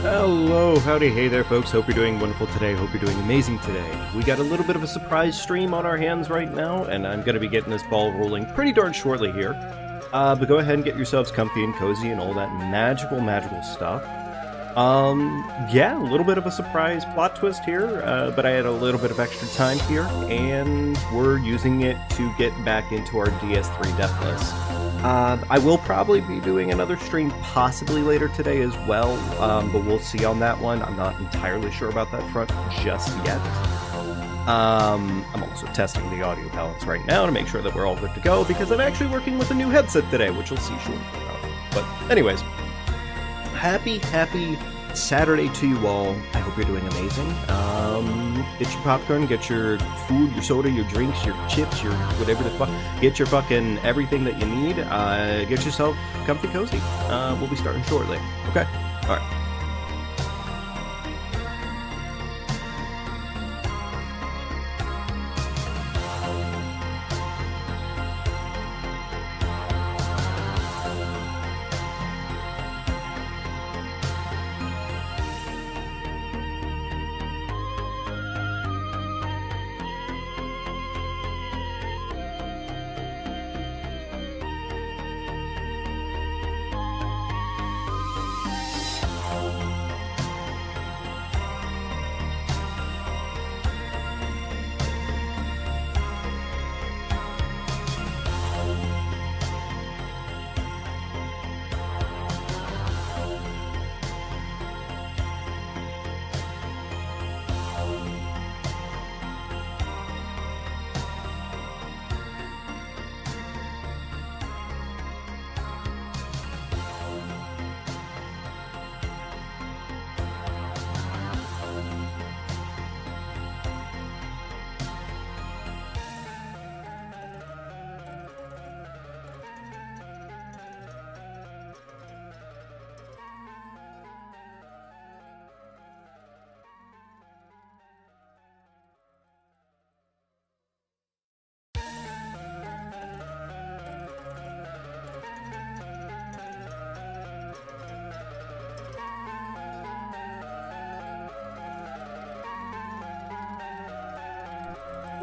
Hello, howdy, hey there folks, hope you're doing wonderful today, hope you're doing amazing today. We got a little bit of a surprise stream on our hands right now, and I'm going to be getting this ball rolling pretty darn shortly here. But go ahead and get yourselves comfy and cozy and all that magical stuff. Yeah, a little bit of a surprise plot twist here, but I had a little bit of extra time here, and we're using it to get back into our DS3 Deathless. I will probably be doing another stream possibly later today as well, but we'll see on that one. I'm not entirely sure about that front just yet. I'm also testing the audio balance right now to make sure that we're all good to go, because I'm actually working with a new headset today, which you'll see shortly enough. But anyways, happy Saturday to you all. I hope you're doing amazing. Get your popcorn, get your food, your soda, your drinks, your chips, your whatever the fuck. Get your fucking everything that you need. Get yourself comfy cozy. We'll be starting shortly. Okay? Alright.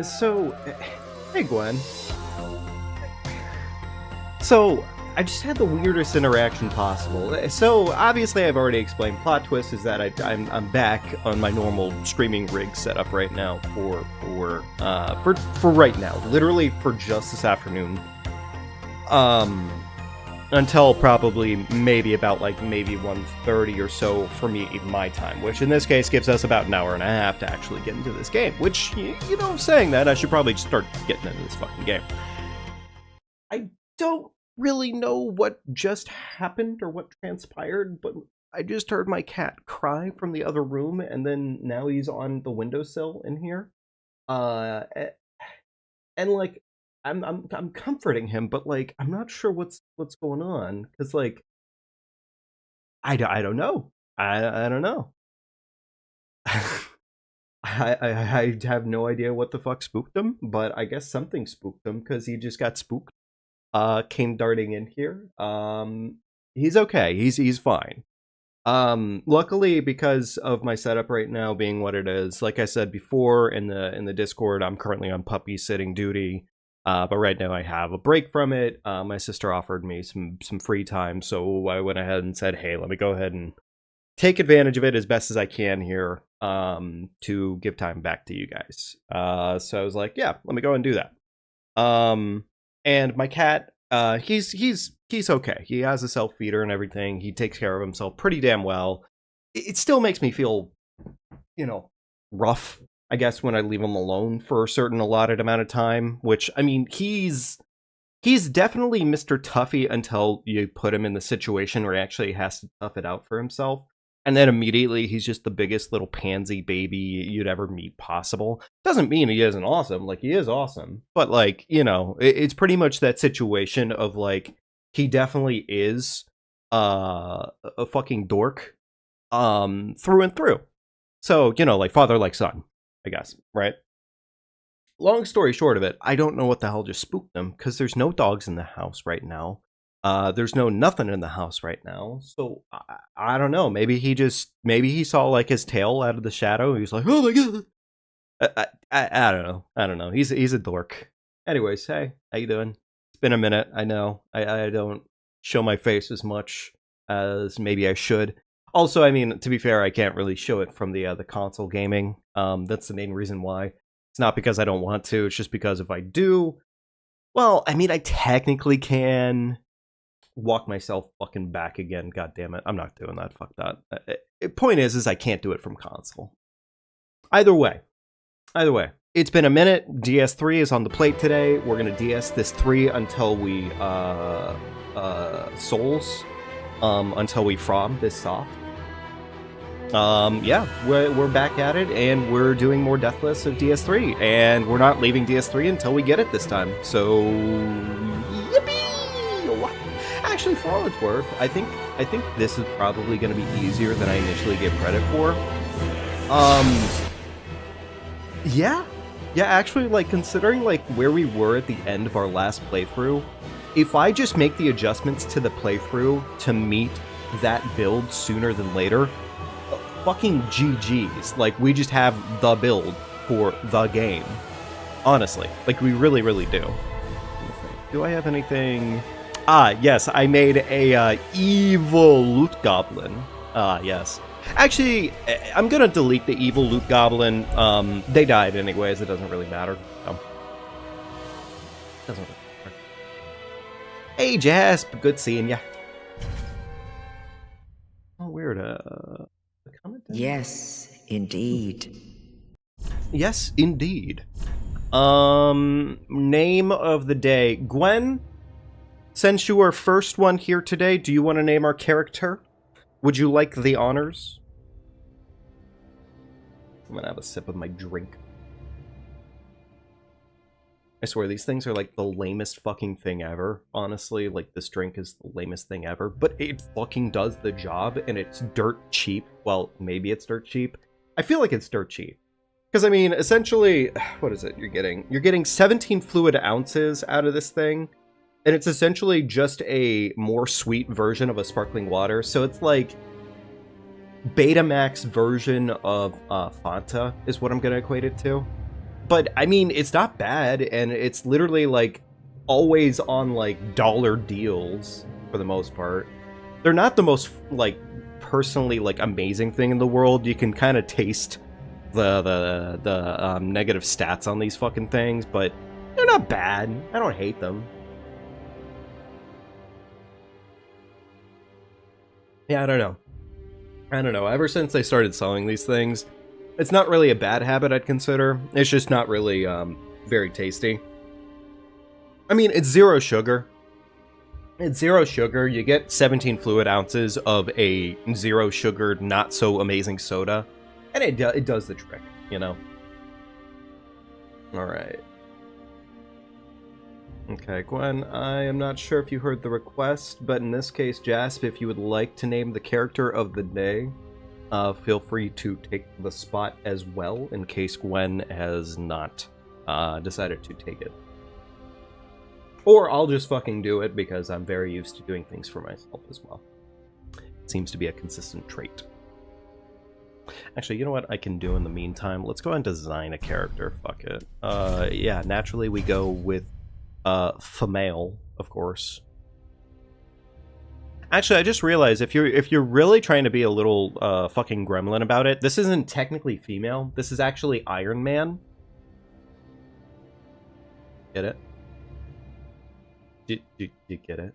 So, hey Gwen. So, I just had the weirdest interaction possible. So, obviously I've already explained plot twist is that I'm back on my normal streaming rig setup right now for right now. Literally for just this afternoon. Until probably maybe about maybe 1:30 or so for me, my time, which in this case gives us about an hour and a half to actually get into this game, which, you know, saying that, I should probably just start getting into this fucking game. I don't really know what just happened or what transpired, but I just heard my cat cry from the other room, and then now he's on the windowsill in here. And like, I'm comforting him, but like I'm not sure what's going on, because like I don't know. I don't know. I have no idea what the fuck spooked him, but I guess something spooked him because he just got spooked. Came darting in here. He's okay. He's fine. Luckily, because of my setup right now being what it is, like I said before in the Discord, I'm currently on puppy sitting duty. But right now I have a break from it. My sister offered me some free time, so I went ahead and said, hey, let me go ahead and take advantage of it as best as I can here, to give time back to you guys. So I was like, yeah, let me go and do that. And my cat, he's okay. He has a self-feeder and everything. He takes care of himself pretty damn well. It still makes me feel, you know, rough, I guess, when I leave him alone for a certain allotted amount of time, which, I mean, he's definitely Mr. Tuffy until you put him in the situation where he actually has to tough it out for himself. And then immediately he's just the biggest little pansy baby you'd ever meet possible. Doesn't mean he isn't awesome. Like, he is awesome. But, like, you know, it's pretty much that situation of, like, he definitely is a fucking dork through and through. So, you know, like father, like son, I guess, right? Long story short of it, I don't know what the hell just spooked them, because there's no dogs in the house right now. There's nothing in the house right now, so I don't know. Maybe he saw like his tail out of the shadow. He was like, "Oh my god!" I don't know. I don't know. He's a dork. Anyways, hey, how you doing? It's been a minute. I know. I don't show my face as much as maybe I should. Also, I mean, to be fair, I can't really show it from the console gaming. That's the main reason why. It's not because I don't want to. It's just because if I do, well, I mean, I technically can walk myself fucking back again. God damn it. I'm not doing that. Fuck that. Point is I can't do it from console. Either way, it's been a minute. DS3 is on the plate today. We're gonna DS this 3 until we souls, until we from this soft. Yeah, we're back at it, and we're doing more Deathless of DS3, and we're not leaving DS3 until we get it this time. So, yippee! Actually, for all it's worth, I think this is probably going to be easier than I initially gave credit for. Yeah, actually, like, considering, like, where we were at the end of our last playthrough, if I just make the adjustments to the playthrough to meet that build sooner than later, fucking GG's. Like, we just have the build for the game. Honestly. Like, we really, really do. Do I have anything... Ah, yes, I made a evil loot goblin. Ah, yes. Actually, I'm gonna delete the evil loot goblin. They died anyways, it doesn't really matter. Doesn't really matter. Hey, Jasp, good seeing ya. Oh, weird, comment down? Yes, indeed. Yes, indeed. Name of the day. Gwen, since you are first one here today, do you want to name our character? Would you like the honors? I'm gonna have a sip of my drink. I swear, these things are like the lamest fucking thing ever. Honestly, like, this drink is the lamest thing ever. But it fucking does the job, and it's dirt cheap. Well, maybe it's dirt cheap. I feel like it's dirt cheap. Because, I mean, essentially, what is it you're getting? You're getting 17 fluid ounces out of this thing. And it's essentially just a more sweet version of a sparkling water. So it's like Betamax version of Fanta is what I'm going to equate it to. But, I mean, it's not bad, and it's literally, like, always on, like, dollar deals, for the most part. They're not the most, like, personally, like, amazing thing in the world. You can kind of taste the negative stats on these fucking things, but they're not bad. I don't hate them. Yeah, I don't know. Ever since they started selling these things, it's not really a bad habit I'd consider. It's just not really very tasty. I mean, it's zero sugar. It's zero sugar. You get 17 fluid ounces of a zero sugar, not so amazing soda. And it does the trick, you know? Alright. Okay, Gwen, I am not sure if you heard the request, but in this case, Jasp, if you would like to name the character of the day, feel free to take the spot as well, in case Gwen has not decided to take it. Or I'll just fucking do it, because I'm very used to doing things for myself as well. It seems to be a consistent trait. Actually, you know what I can do in the meantime? Let's go ahead and design a character. Fuck it. Yeah, naturally we go with female, of course. Actually, I just realized if you're really trying to be a little fucking gremlin about it, this isn't technically female. This is actually Iron Man. Get it? Do you get it?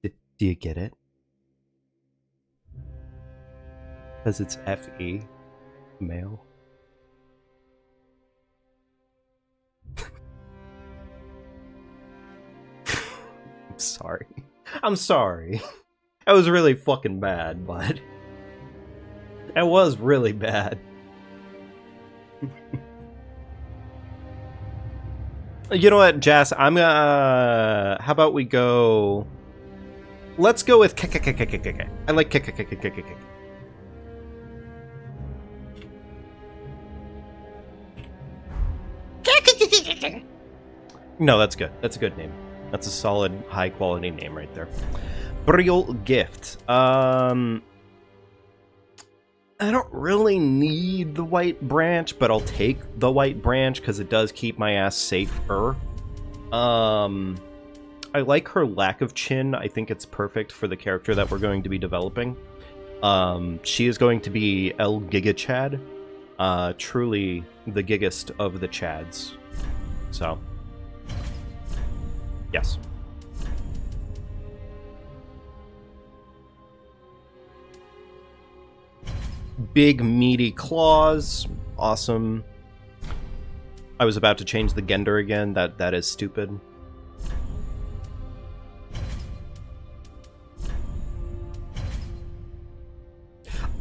Do you get it? Because it's F-E, male. I'm sorry. I'm sorry. That was really fucking bad, but... That was really bad. You know what, Jas? I'm gonna... How about we go... Let's go with k. I like k. No, that's good. That's a good name. That's a solid, high-quality name right there. Burial Gift. I don't really need the white branch, but I'll take the white branch because it does keep my ass safer. I like her lack of chin. I think it's perfect for the character that we're going to be developing. She is going to be El Giga Chad. Truly the giggest of the Chads. So, yes. Big meaty claws, awesome. I was about to change the gender again. That is stupid.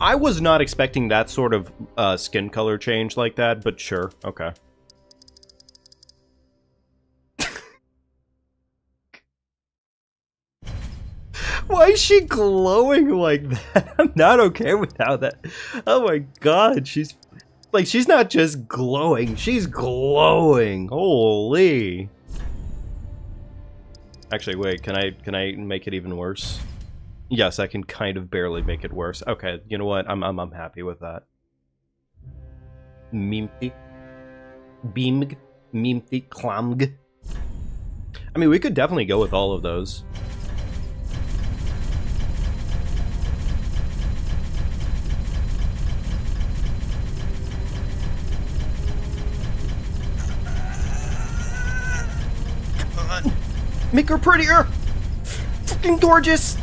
I was not expecting that sort of skin color change like that, but sure, okay. Why is she glowing like that? I'm not okay with how that... Oh my god, she's... Like, she's not just glowing, she's glowing. Holy. Actually, wait, can I make it even worse? Yes, I can kind of barely make it worse. Okay, you know what? I'm happy with that. Mimti. Beamg. Mimti. Klamg. I mean, we could definitely go with all of those. Come on. Make her prettier! Fucking gorgeous!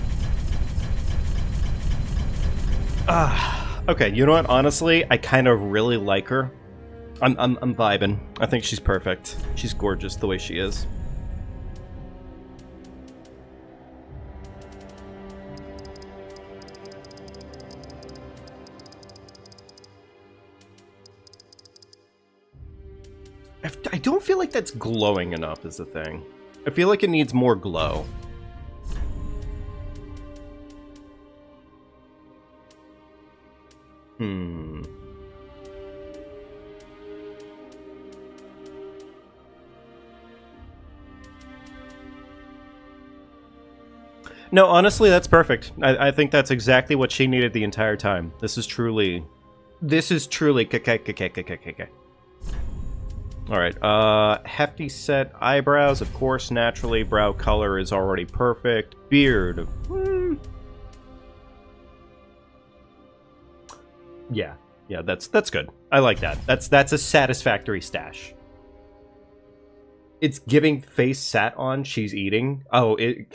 Okay, you know what? Honestly, I kind of really like her. I'm vibing. I think she's perfect. She's gorgeous the way she is. I don't feel like that's glowing enough is the thing. I feel like it needs more glow. No, honestly, that's perfect. I think that's exactly what she needed the entire time. This is truly Alright, hefty set eyebrows, of course, naturally. Brow color is already perfect. Beard. Yeah, that's good. I like that. That's a satisfactory stash. It's giving face sat on, she's eating. Oh, it...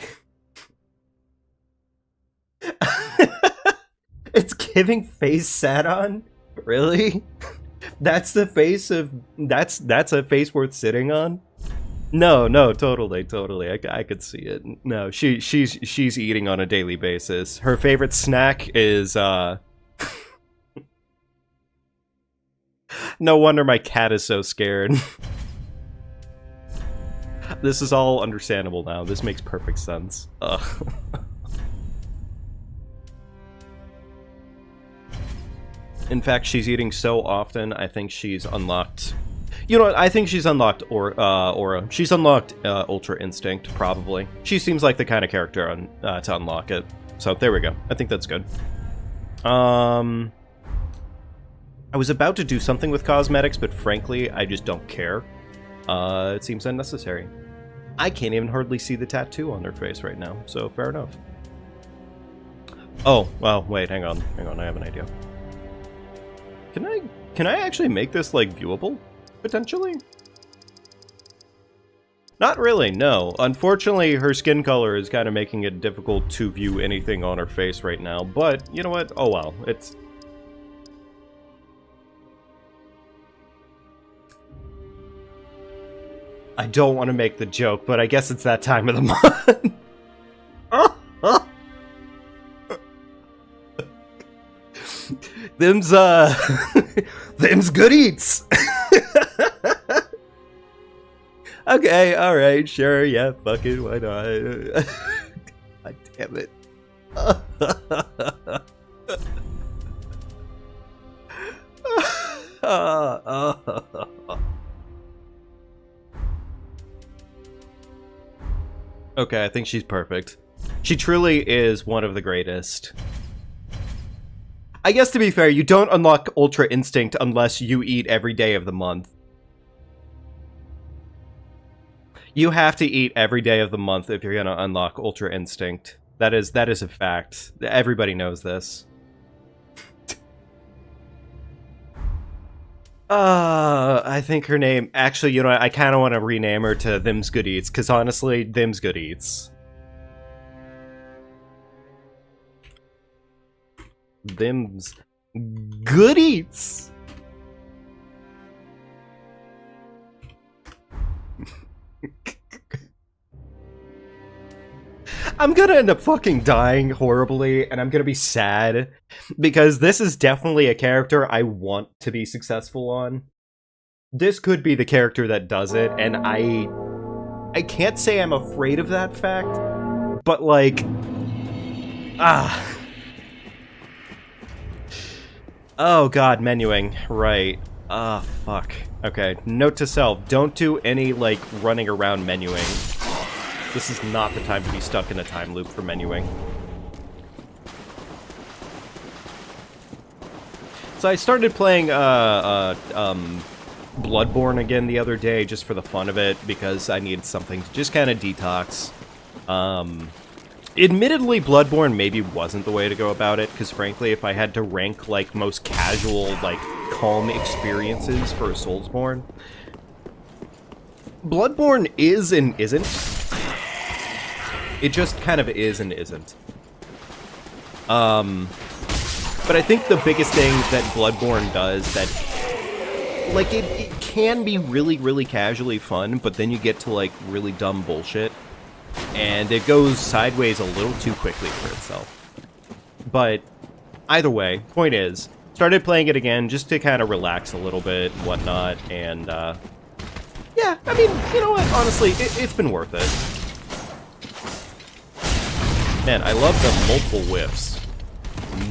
It's giving face sat on? Really? That's the face of... That's a face worth sitting on? No, totally. I could see it. No, she's eating on a daily basis. Her favorite snack is, No wonder my cat is so scared. This is all understandable now. This makes perfect sense. In fact, she's eating so often, I think she's unlocked... You know what? I think she's unlocked Aura. She's unlocked Ultra Instinct, probably. She seems like the kind of character to unlock it. So, there we go. I think that's good. I was about to do something with cosmetics, but frankly, I just don't care. It seems unnecessary. I can't even hardly see the tattoo on her face right now, so fair enough. Oh, well, wait, hang on, I have an idea. Can I actually make this, like, viewable? Potentially? Not really, no. Unfortunately, her skin color is kind of making it difficult to view anything on her face right now, but, you know what? Oh well, it's... I don't want to make the joke, but I guess it's that time of the month. Them's good eats. Okay, alright, sure, yeah, fuck it, why not? God damn it. Okay, I think she's perfect. She truly is one of the greatest. I guess to be fair, you don't unlock Ultra Instinct unless you eat every day of the month. You have to eat every day of the month if you're gonna unlock Ultra Instinct. That is a fact. Everybody knows this. I think her name... Actually, you know what? I kind of want to rename her to Them's Good Eats, because honestly, Them's Good Eats. Them's Good Eats! I'm gonna end up fucking dying horribly, and I'm gonna be sad, because this is definitely a character I want to be successful on. This could be the character that does it, and I can't say I'm afraid of that fact, but like... Oh god, menuing. Right. Fuck. Okay, note to self, don't do any, like, running around menuing. This is not the time to be stuck in a time loop for menuing. So I started playing, Bloodborne again the other day, just for the fun of it, because I needed something to just kind of detox. Admittedly, Bloodborne maybe wasn't the way to go about it, because frankly, if I had to rank, like, most casual, like, calm experiences for a Soulsborne, Bloodborne is and isn't. It just kind of is and isn't. But I think the biggest thing that Bloodborne does that, like, it can be really, really casually fun, but then you get to, like, really dumb bullshit, and it goes sideways a little too quickly for itself. But either way, point is, started playing it again just to kind of relax a little bit and whatnot, and, yeah, I mean, you know what, honestly, it's been worth it. Man, I love the multiple whiffs.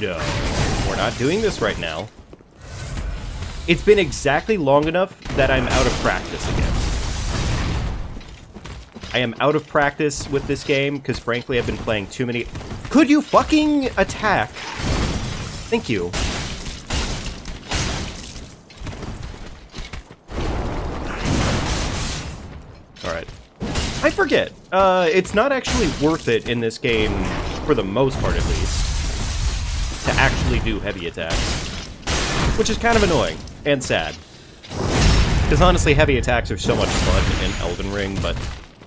No, we're not doing this right now. It's been exactly long enough that I'm out of practice again. I am out of practice with this game, because frankly I've been playing too many... Could you fucking attack? Thank you. Alright. I forget. It's not actually worth it in this game, for the most part at least, to actually do heavy attacks. Which is kind of annoying, and sad. Because honestly, heavy attacks are so much fun in Elden Ring, but,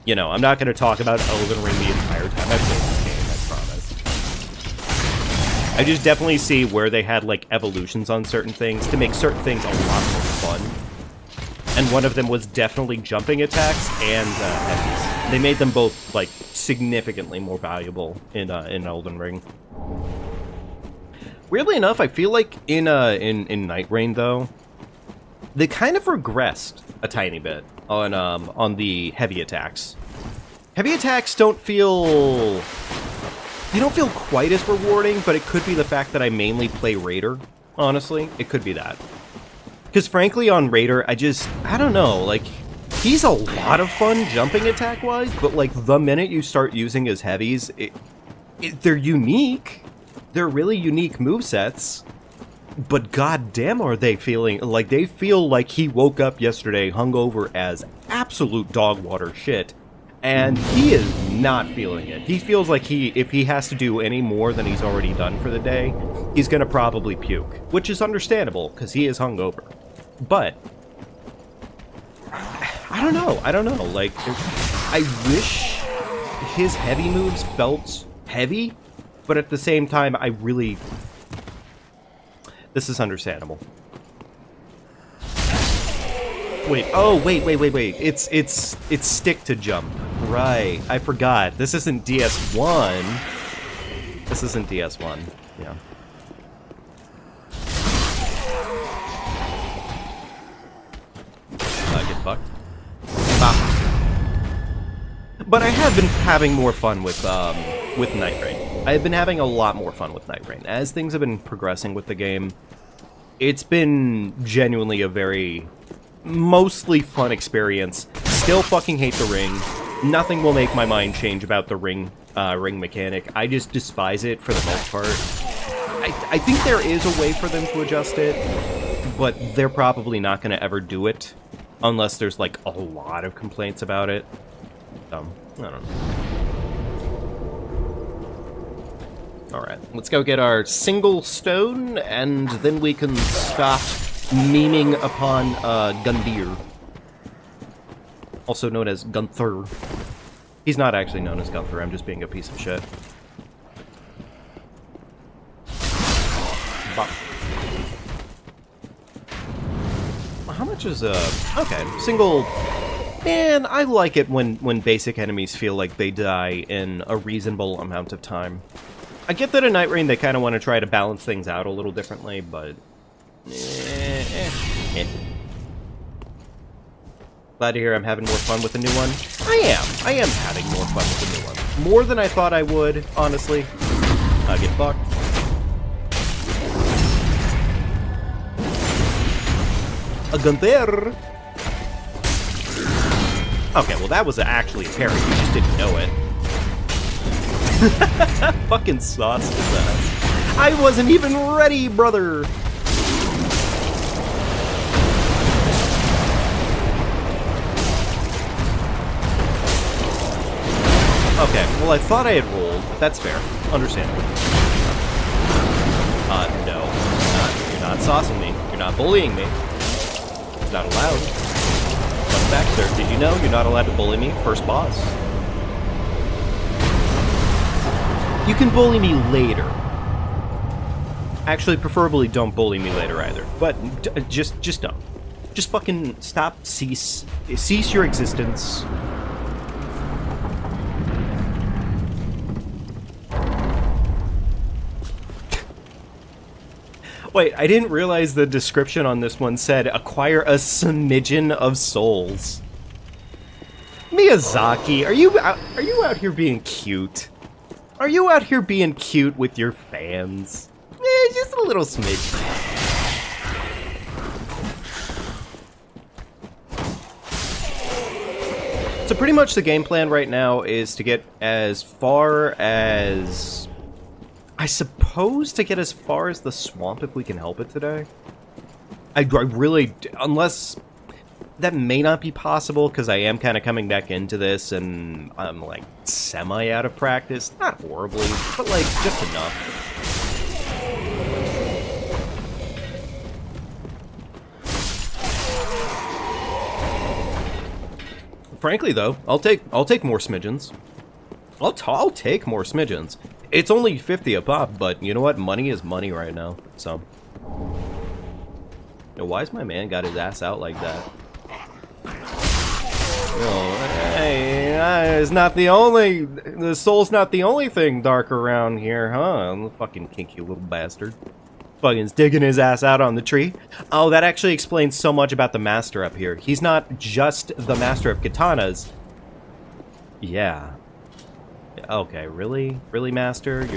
you know, I'm not going to talk about Elden Ring the entire time I play this game, I promise. I just definitely see where they had, like, evolutions on certain things to make certain things a lot more fun. And one of them was definitely jumping attacks and heavies. They made them both, like, significantly more valuable in Elden Ring. Weirdly enough, I feel like in Night Rain, though, they kind of regressed a tiny bit on the heavy attacks. Heavy attacks don't feel... They don't feel quite as rewarding, but it could be the fact that I mainly play Raider, honestly. It could be that. Because frankly, on Raider, I don't know, like, he's a lot of fun jumping attack-wise, but, like, the minute you start using his heavies, they're unique. They're really unique movesets, but goddamn are they feeling, like, they feel like he woke up yesterday hungover as absolute dog water shit, and he is not feeling it. He feels like if he has to do any more than he's already done for the day, he's gonna probably puke, which is understandable, because he is hungover. But I don't know, like, I wish his heavy moves felt heavy, but at the same time, I really... This is understandable. Wait, oh, wait. It's stick to jump. Right, I forgot. This isn't DS1. This isn't DS1, yeah. Get fucked. Ah. But I have been having more fun with Night Rain. I've been having a lot more fun with Night Rain. As things have been progressing with the game, it's been genuinely a very, mostly fun experience. Still fucking hate the ring. Nothing will make my mind change about the ring mechanic. I just despise it for the most part. I think there is a way for them to adjust it, but they're probably not going to ever do it unless there's, like, a lot of complaints about it. I don't know. Alright, let's go get our single stone, and then we can start memeing upon Gundyr. Also known as Gunther. He's not actually known as Gunther, I'm just being a piece of shit. How much is, okay, single... Man, I like it when basic enemies feel like they die in a reasonable amount of time. I get that in Night Rain they kind of want to try to balance things out a little differently, but... Glad to hear I'm having more fun with the new one. I am having more fun with the new one. More than I thought I would, honestly. Get fucked. A Gunther! Okay, well that was actually a parry, you just didn't know it. Fucking sauce his ass. I wasn't even ready, brother! Okay, well I thought I had rolled, but that's fair. Understandable. No. You're not saucing me. You're not bullying me. It's not allowed. Fun fact, sir, did you know you're not allowed to bully me? First boss. You can bully me later. Actually, preferably don't bully me later either. But just don't. Just fucking stop, cease your existence. Wait, I didn't realize the description on this one said acquire a smidgen of souls. Miyazaki, are you out here being cute? Are you out here being cute with your fans? Just a little smidge. So pretty much the game plan right now is to get as far as... I suppose to get as far as the swamp if we can help it today. I really... Unless... That may not be possible, because I am kind of coming back into this, and I'm, like, semi out of practice. Not horribly, but, like, just enough. Frankly, though, I'll take more smidgens. I'll take more smidgens. It's only 50 a pop, but you know what? Money is money right now, so... Now, why's my man got his ass out like that? Oh, hey, it's not the only... The soul's not the only thing dark around here, huh? I'm a fucking kinky little bastard. Fucking digging his ass out on the tree. Oh, that actually explains so much about the master up here. He's not just the master of katanas. Yeah. Okay, really? Really, master?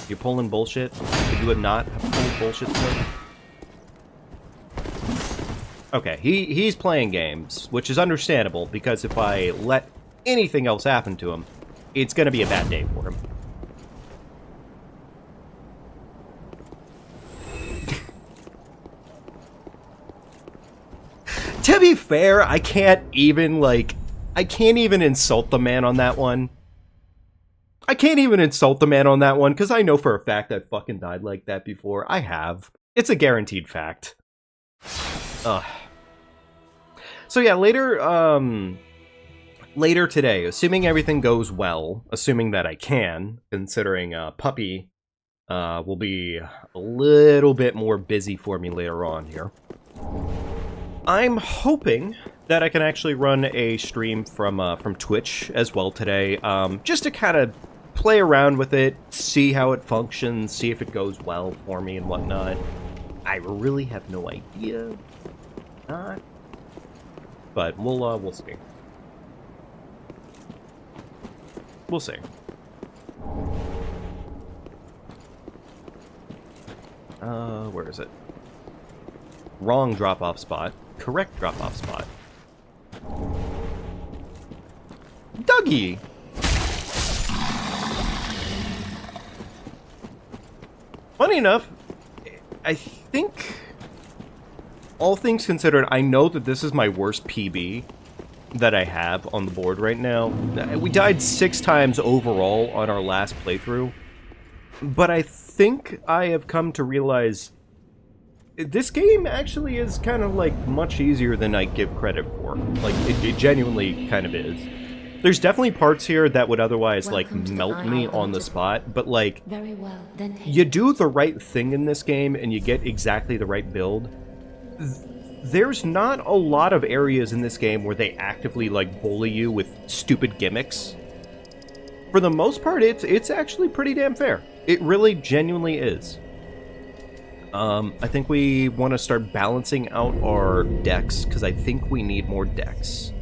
You're pulling bullshit? Could you have not pulled bullshit today? Okay, he's playing games, which is understandable, because if I let anything else happen to him, it's gonna be a bad day for him. To be fair, I can't even insult the man on that one. I can't even insult the man on that one, because I know for a fact I've fucking died like that before. I have. It's a guaranteed fact. Ugh. So yeah, later today, assuming everything goes well, assuming that I can, considering Puppy will be a little bit more busy for me later on here. I'm hoping that I can actually run a stream from Twitch as well today, just to kind of play around with it, see how it functions, see if it goes well for me and whatnot. I really have no idea. But we'll see. We'll see. Where is it? Wrong drop-off spot. Correct drop-off spot. doggy! Funny enough, I think, all things considered, I know that this is my worst PB that I have on the board right now. We died 6 times overall on our last playthrough, but I think I have come to realize this game actually is kind of, like, much easier than I give credit for. Like, it genuinely kind of is. There's definitely parts here that would otherwise, like, melt me on the spot, but, like, Very well, then you do the right thing in this game and you get exactly the right build. There's not a lot of areas in this game where they actively, like, bully you with stupid gimmicks. For the most part, it's actually pretty damn fair. It really genuinely is. I think we want to start balancing out our decks, because I think we need more decks.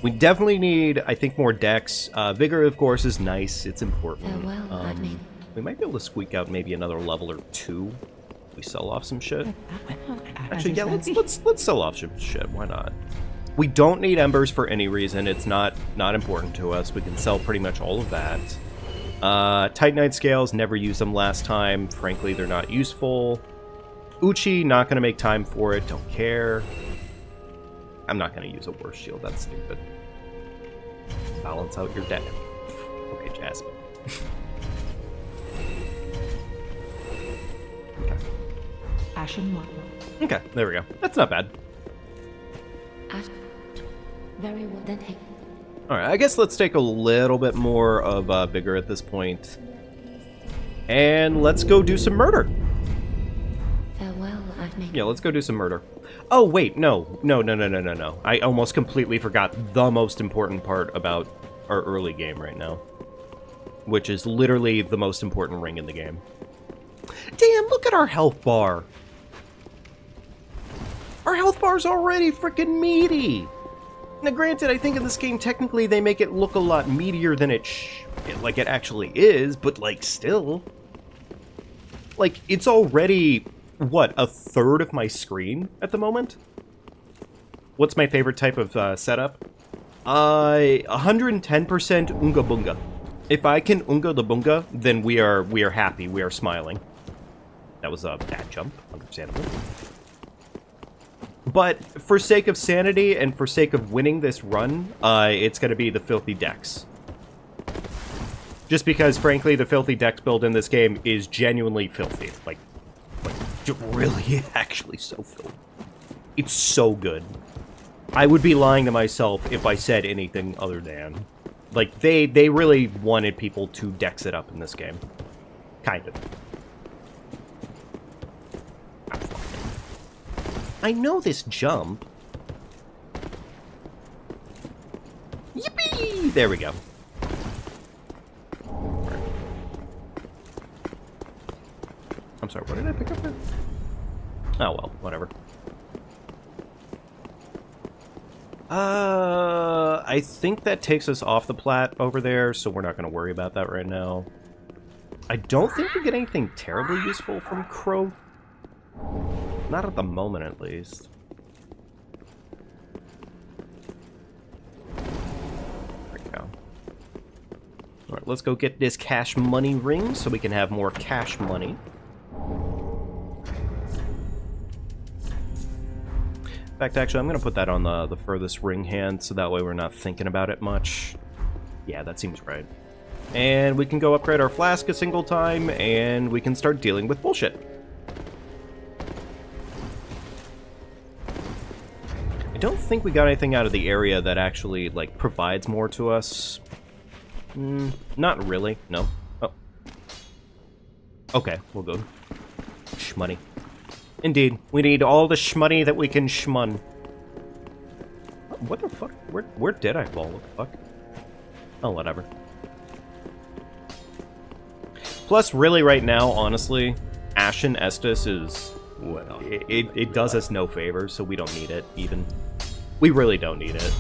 We definitely need, I think, more decks. Vigor, of course, is nice. It's important. Farewell, We might be able to squeak out maybe another level or 2. We sell off some shit. Actually, yeah, let's sell off some shit. Why not? We don't need embers for any reason. It's not important to us. We can sell pretty much all of that. Titanite scales, never used them last time. Frankly, they're not useful. Uchi, not going to make time for it. Don't care. I'm not going to use a worse shield. That's stupid. Balance out your deck. Okay, Jasmine. Okay. Ashen one. Okay, there we go. That's not bad. Very well, then hey. Alright, I guess let's take a little bit more of Vigor at this point. And let's go do some murder. Farewell, Yeah, let's go do some murder. Oh, wait, no. I almost completely forgot the most important part about our early game right now. Which is literally the most important ring in the game. Damn, look at our health bar. Our health bar's already freaking meaty. Now, granted, I think in this game, technically, they make it look a lot meatier than it actually is, but, like, still. Like, it's already, what, a third of my screen at the moment? What's my favorite type of setup? 110% Unga Bunga. If I can Unga the Bunga, then we are happy, we are smiling. That was a bad jump, understandable. But for sake of sanity and for sake of winning this run, it's going to be the Filthy Dex. Just because, frankly, the Filthy Dex build in this game is genuinely filthy. Like really, actually so filthy. It's so good. I would be lying to myself if I said anything other than. Like, they really wanted people to dex it up in this game. Kind of. I know this jump. Yippee! There we go. I'm sorry, what did I pick up there? Oh, well, whatever. I think that takes us off the plat over there, so we're not going to worry about that right now. I don't think we get anything terribly useful from Crow. Not at the moment, at least. There we go. Alright, let's go get this cash money ring so we can have more cash money. In fact, actually, I'm going to put that on the furthest ring hand, so that way we're not thinking about it much. Yeah, that seems right. And we can go upgrade our flask a single time, and we can start dealing with bullshit. I don't think we got anything out of the area that actually, like, provides more to us. Not really, no. Oh. Okay, we'll go. Shmoney. Indeed, we need all the shmoney that we can shmun. What the fuck? Where did I fall? What the fuck? Oh, whatever. Plus, really right now, honestly, Ashen Estus is... Well, it does us no favors, so we don't need it, even. We really don't need it.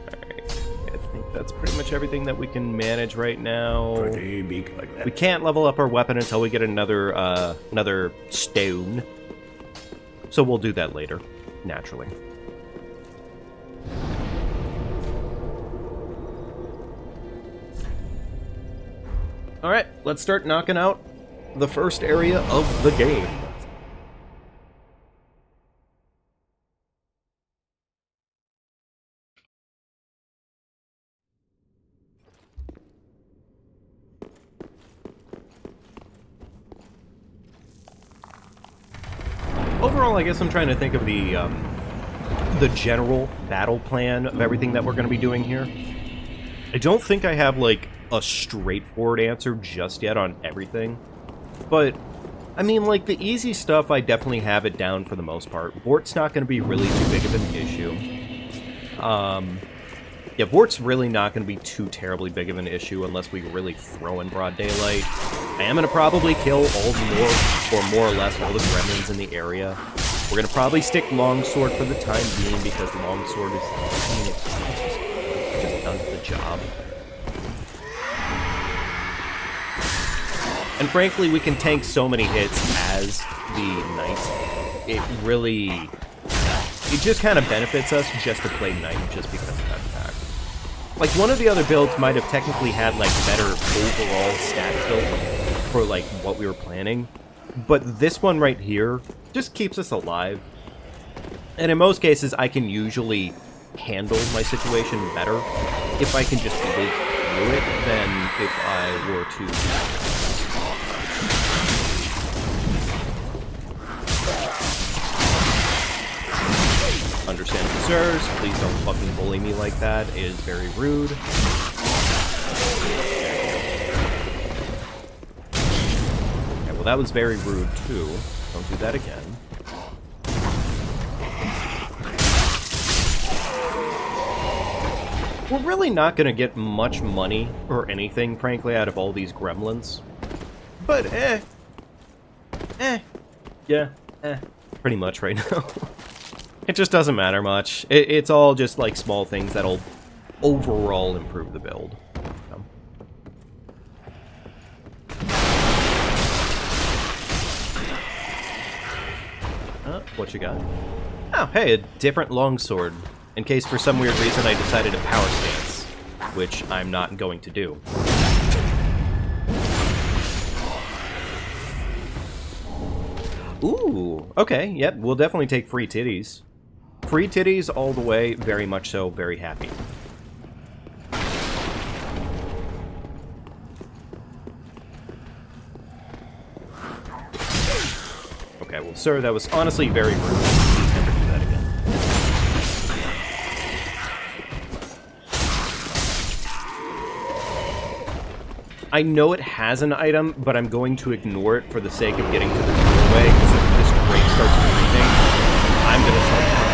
Alright, I think that's pretty much everything that we can manage right now. We can't level up our weapon until we get another stone. So we'll do that later, naturally. Alright, let's start knocking out the first area of the game. Overall, I guess I'm trying to think of the general battle plan of everything that we're going to be doing here. I don't think I have, like, a straightforward answer just yet on everything. But, I mean, like, the easy stuff, I definitely have it down for the most part. Vort's not going to be really too big of an issue. Yeah, Vort's really not going to be too terribly big of an issue unless we really throw in broad daylight. I am going to probably kill more or less all the gremlins in the area. We're going to probably stick Longsword for the time being because Longsword is, I mean, it just does the job. And frankly, we can tank so many hits as the Knight. It really... It just kind of benefits us just to play Knight just because of that fact. Like, one of the other builds might have technically had, like, better overall stat build for, like, what we were planning. But this one right here just keeps us alive. And in most cases, I can usually handle my situation better if I can just live through it than if I were to... Understandable, sirs. Please don't fucking bully me like that. It is very rude. Okay, well, that was very rude, too. Don't do that again. We're really not going to get much money or anything, frankly, out of all these gremlins. But, yeah, pretty much right now. It just doesn't matter much. It's all just, like, small things that'll overall improve the build. What you got? Oh, hey, a different longsword. In case for some weird reason I decided to power stance, which I'm not going to do. Ooh, okay, yep, we'll definitely take free titties. Free titties all the way, very much so, very happy. Okay, well, sir, that was honestly very rude. Please never do that again. I know it has an item, but I'm going to ignore it for the sake of getting to the doorway, because if this crate starts moving, I'm going to start crying.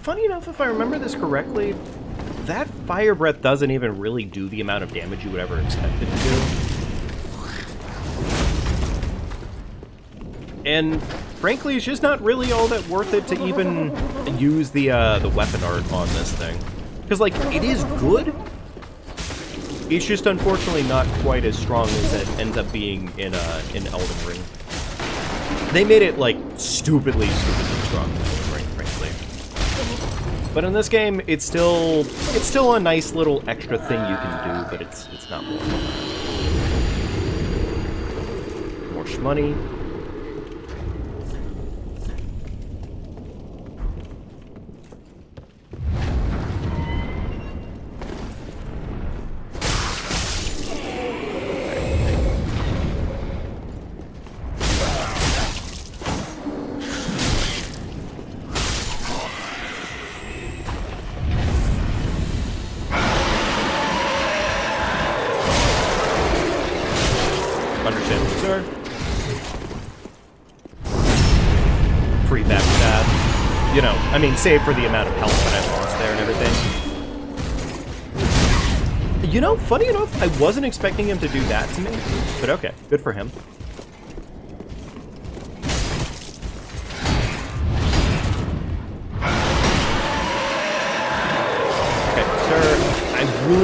Funny enough, if I remember this correctly, that fire breath doesn't even really do the amount of damage you would ever expect it to do. And frankly, it's just not really all that worth it to even use the weapon art on this thing. Because, like, it is good. It's just unfortunately not quite as strong as it ends up being in Elden Ring. They made it, like, stupidly strong in Elden Ring, frankly. But in this game, it's still a nice little extra thing you can do, but it's not more. More shmoney. Understandable, sir. Free back stab. You know, I mean, save for the amount of health that I lost there and everything. You know, funny enough, I wasn't expecting him to do that to me, but okay, good for him.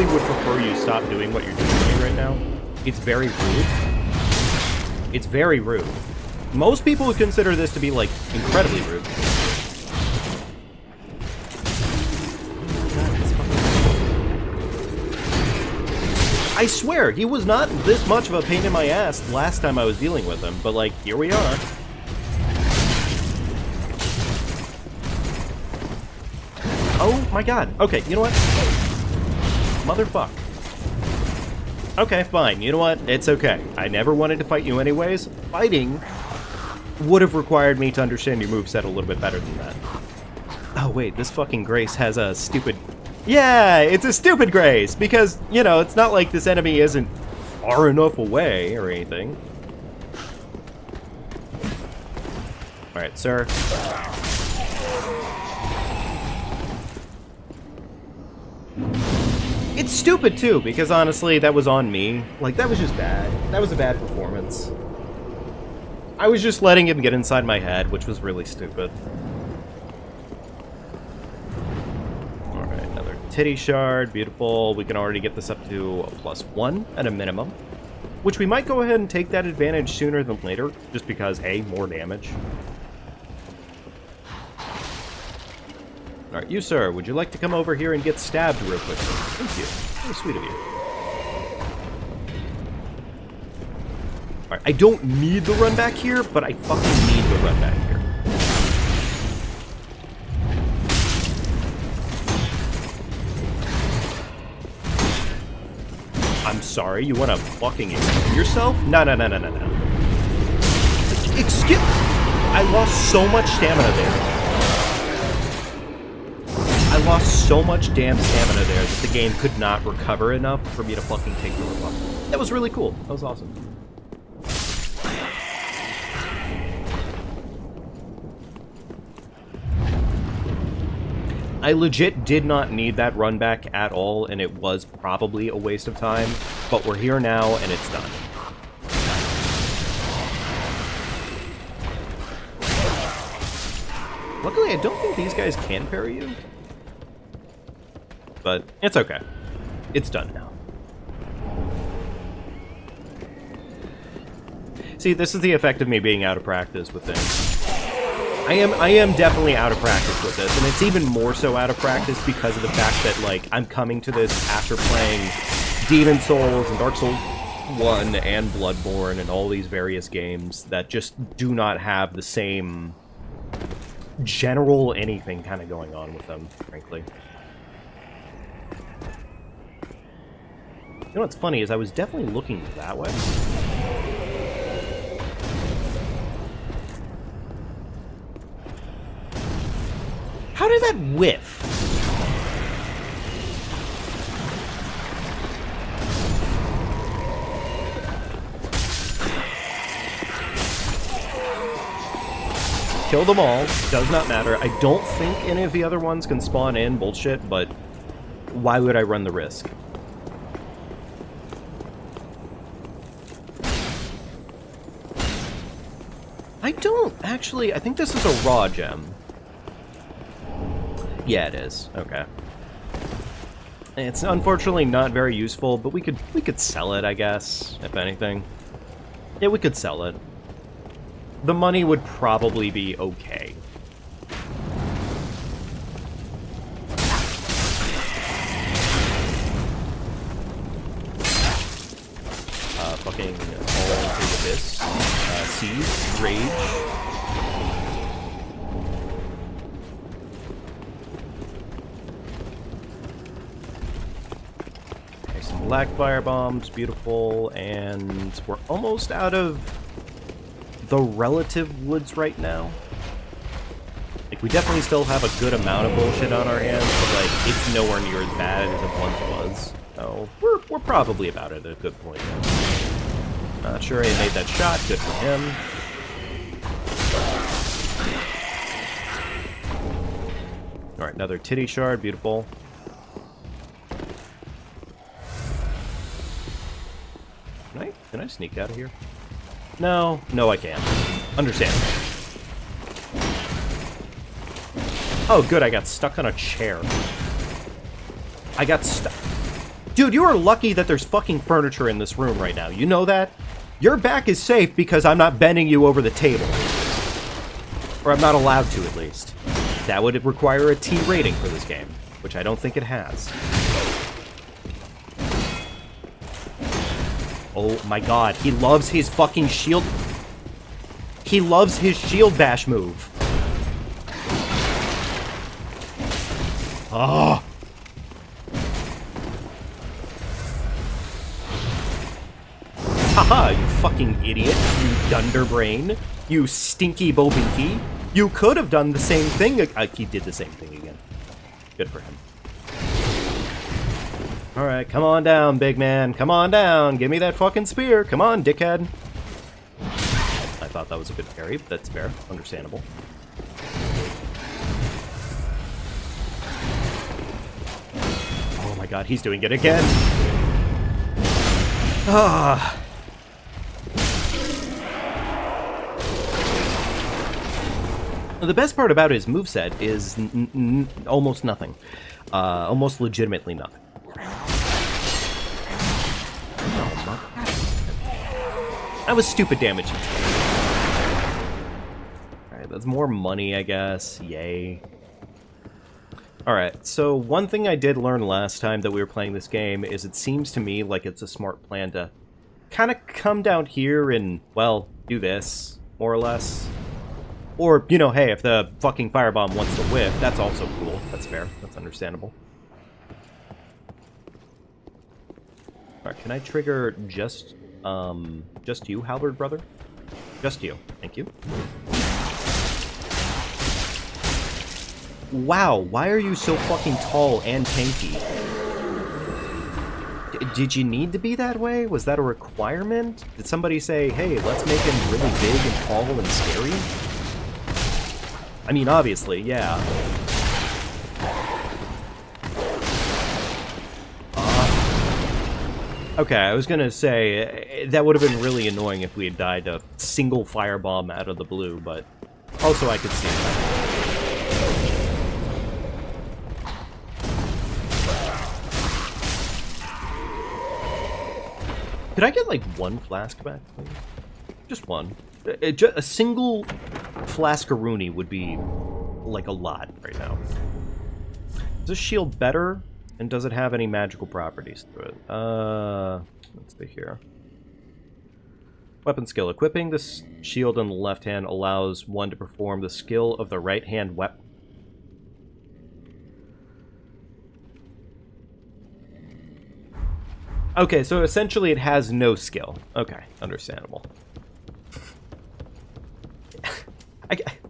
really would prefer you stop doing what you're doing right now. It's very rude. It's very rude. Most people would consider this to be, like, incredibly rude. I swear, he was not this much of a pain in my ass last time I was dealing with him, but, like, here we are. Oh my god. Okay, you know what? Motherfuck. Okay, fine. You know what? It's okay. I never wanted to fight you anyways. Fighting would have required me to understand your moveset a little bit better than that. Oh wait, this fucking Grace has a stupid... Yeah, it's a stupid Grace! Because, you know, it's not like this enemy isn't far enough away or anything. Alright, sir. It's stupid, too, because honestly, that was on me. Like, that was just bad. That was a bad performance. I was just letting him get inside my head, which was really stupid. Alright, another titty shard. Beautiful. We can already get this up to a +1 at a minimum. Which we might go ahead and take that advantage sooner than later, just because, hey, more damage. Alright, you, sir, would you like to come over here and get stabbed real quickly? Thank you. Very sweet of you. Alright, I don't need the run back here, but I fucking need the run back here. I'm sorry, you want to fucking explain yourself? No. Excuse... I lost so much stamina there. I lost so much damn stamina there that the game could not recover enough for me to fucking take the rip off. That was really cool. That was awesome. I legit did not need that run back at all, and it was probably a waste of time, but we're here now, and it's done. Luckily, I don't think these guys can parry you. But it's okay. It's done now. See, this is the effect of me being out of practice with things. I am definitely out of practice with this, and it's even more so out of practice because of the fact that, like, I'm coming to this after playing Demon Souls and Dark Souls 1 and Bloodborne and all these various games that just do not have the same general anything kind of going on with them, frankly. You know what's funny is I was definitely looking that way. How did that whiff? Kill them all. Does not matter. I don't think any of the other ones can spawn in. Bullshit, but why would I run the risk? I don't, actually. I think this is a raw gem. Yeah, it is. Okay. It's unfortunately not very useful, but we could sell it, I guess, if anything. Yeah, we could sell it. The money would probably be okay. Fucking all into this. Seize, Rage. Okay, some black fire bombs, beautiful, and we're almost out of the relative woods right now. Like, we definitely still have a good amount of bullshit on our hands, but, like, it's nowhere near as bad as it once was. So, we're probably about at a good point now. Not sure he made that shot. Good for him. Alright, another titty shard. Beautiful. Can I sneak out of here? No, I can't. Understand. Oh, good, I got stuck on a chair. I got stuck. Dude, you are lucky that there's fucking furniture in this room right now. You know that? Your back is safe because I'm not bending you over the table. Or I'm not allowed to, at least. That would require a T rating for this game, which I don't think it has. Oh my god, he loves his fucking shield. He loves his shield bash move. Oh. Haha, you fucking idiot. You dunderbrain. You stinky bobinky. You could have done the same thing. He did the same thing again. Good for him. Alright, come on down, big man. Come on down. Give me that fucking spear. Come on, dickhead. I thought that was a good parry. That's fair. Understandable. Oh my god, he's doing it again. Ah. The best part about his moveset is almost nothing. Almost legitimately nothing. That was stupid damage. Alright, that's more money, I guess. Yay. Alright, so one thing I did learn last time that we were playing this game is it seems to me like it's a smart plan to kind of come down here and, well, do this, more or less. Or, you know, hey, if the fucking firebomb wants to whiff, that's also cool. That's fair. That's understandable. Alright, can I trigger just you, Halberd brother? Just you. Thank you. Wow, why are you so fucking tall and tanky? Did you need to be that way? Was that a requirement? Did somebody say, hey, let's make him really big and tall and scary? I mean, obviously, yeah. Okay, I was gonna say, that would have been really annoying if we had died to a single firebomb out of the blue, but also I could see that. Could I get, like, one flask back, please? Just one. A single flaskaroonie would be, like, a lot right now. Is this shield better? And does it have any magical properties to it? Let's see here. Weapon skill. Equipping this shield on the left hand allows one to perform the skill of the right hand weapon. Okay, so essentially it has no skill. Okay, understandable.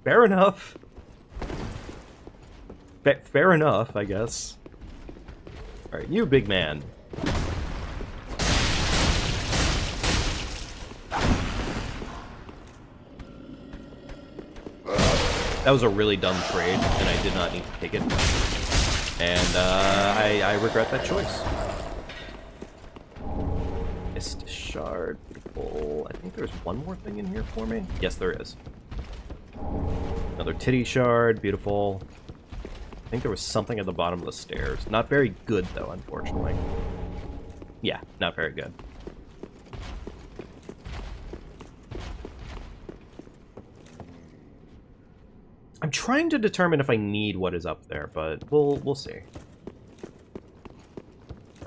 Fair enough. Fair enough, I guess. Alright, you big man. That was a really dumb trade, and I did not need to take it. And I regret that choice. Mist shard, beautiful. I think there's one more thing in here for me. Yes, there is. Another titty shard, beautiful. I think there was something at the bottom of the stairs. Not very good, though, unfortunately. Yeah, not very good. I'm trying to determine if I need what is up there, but we'll see.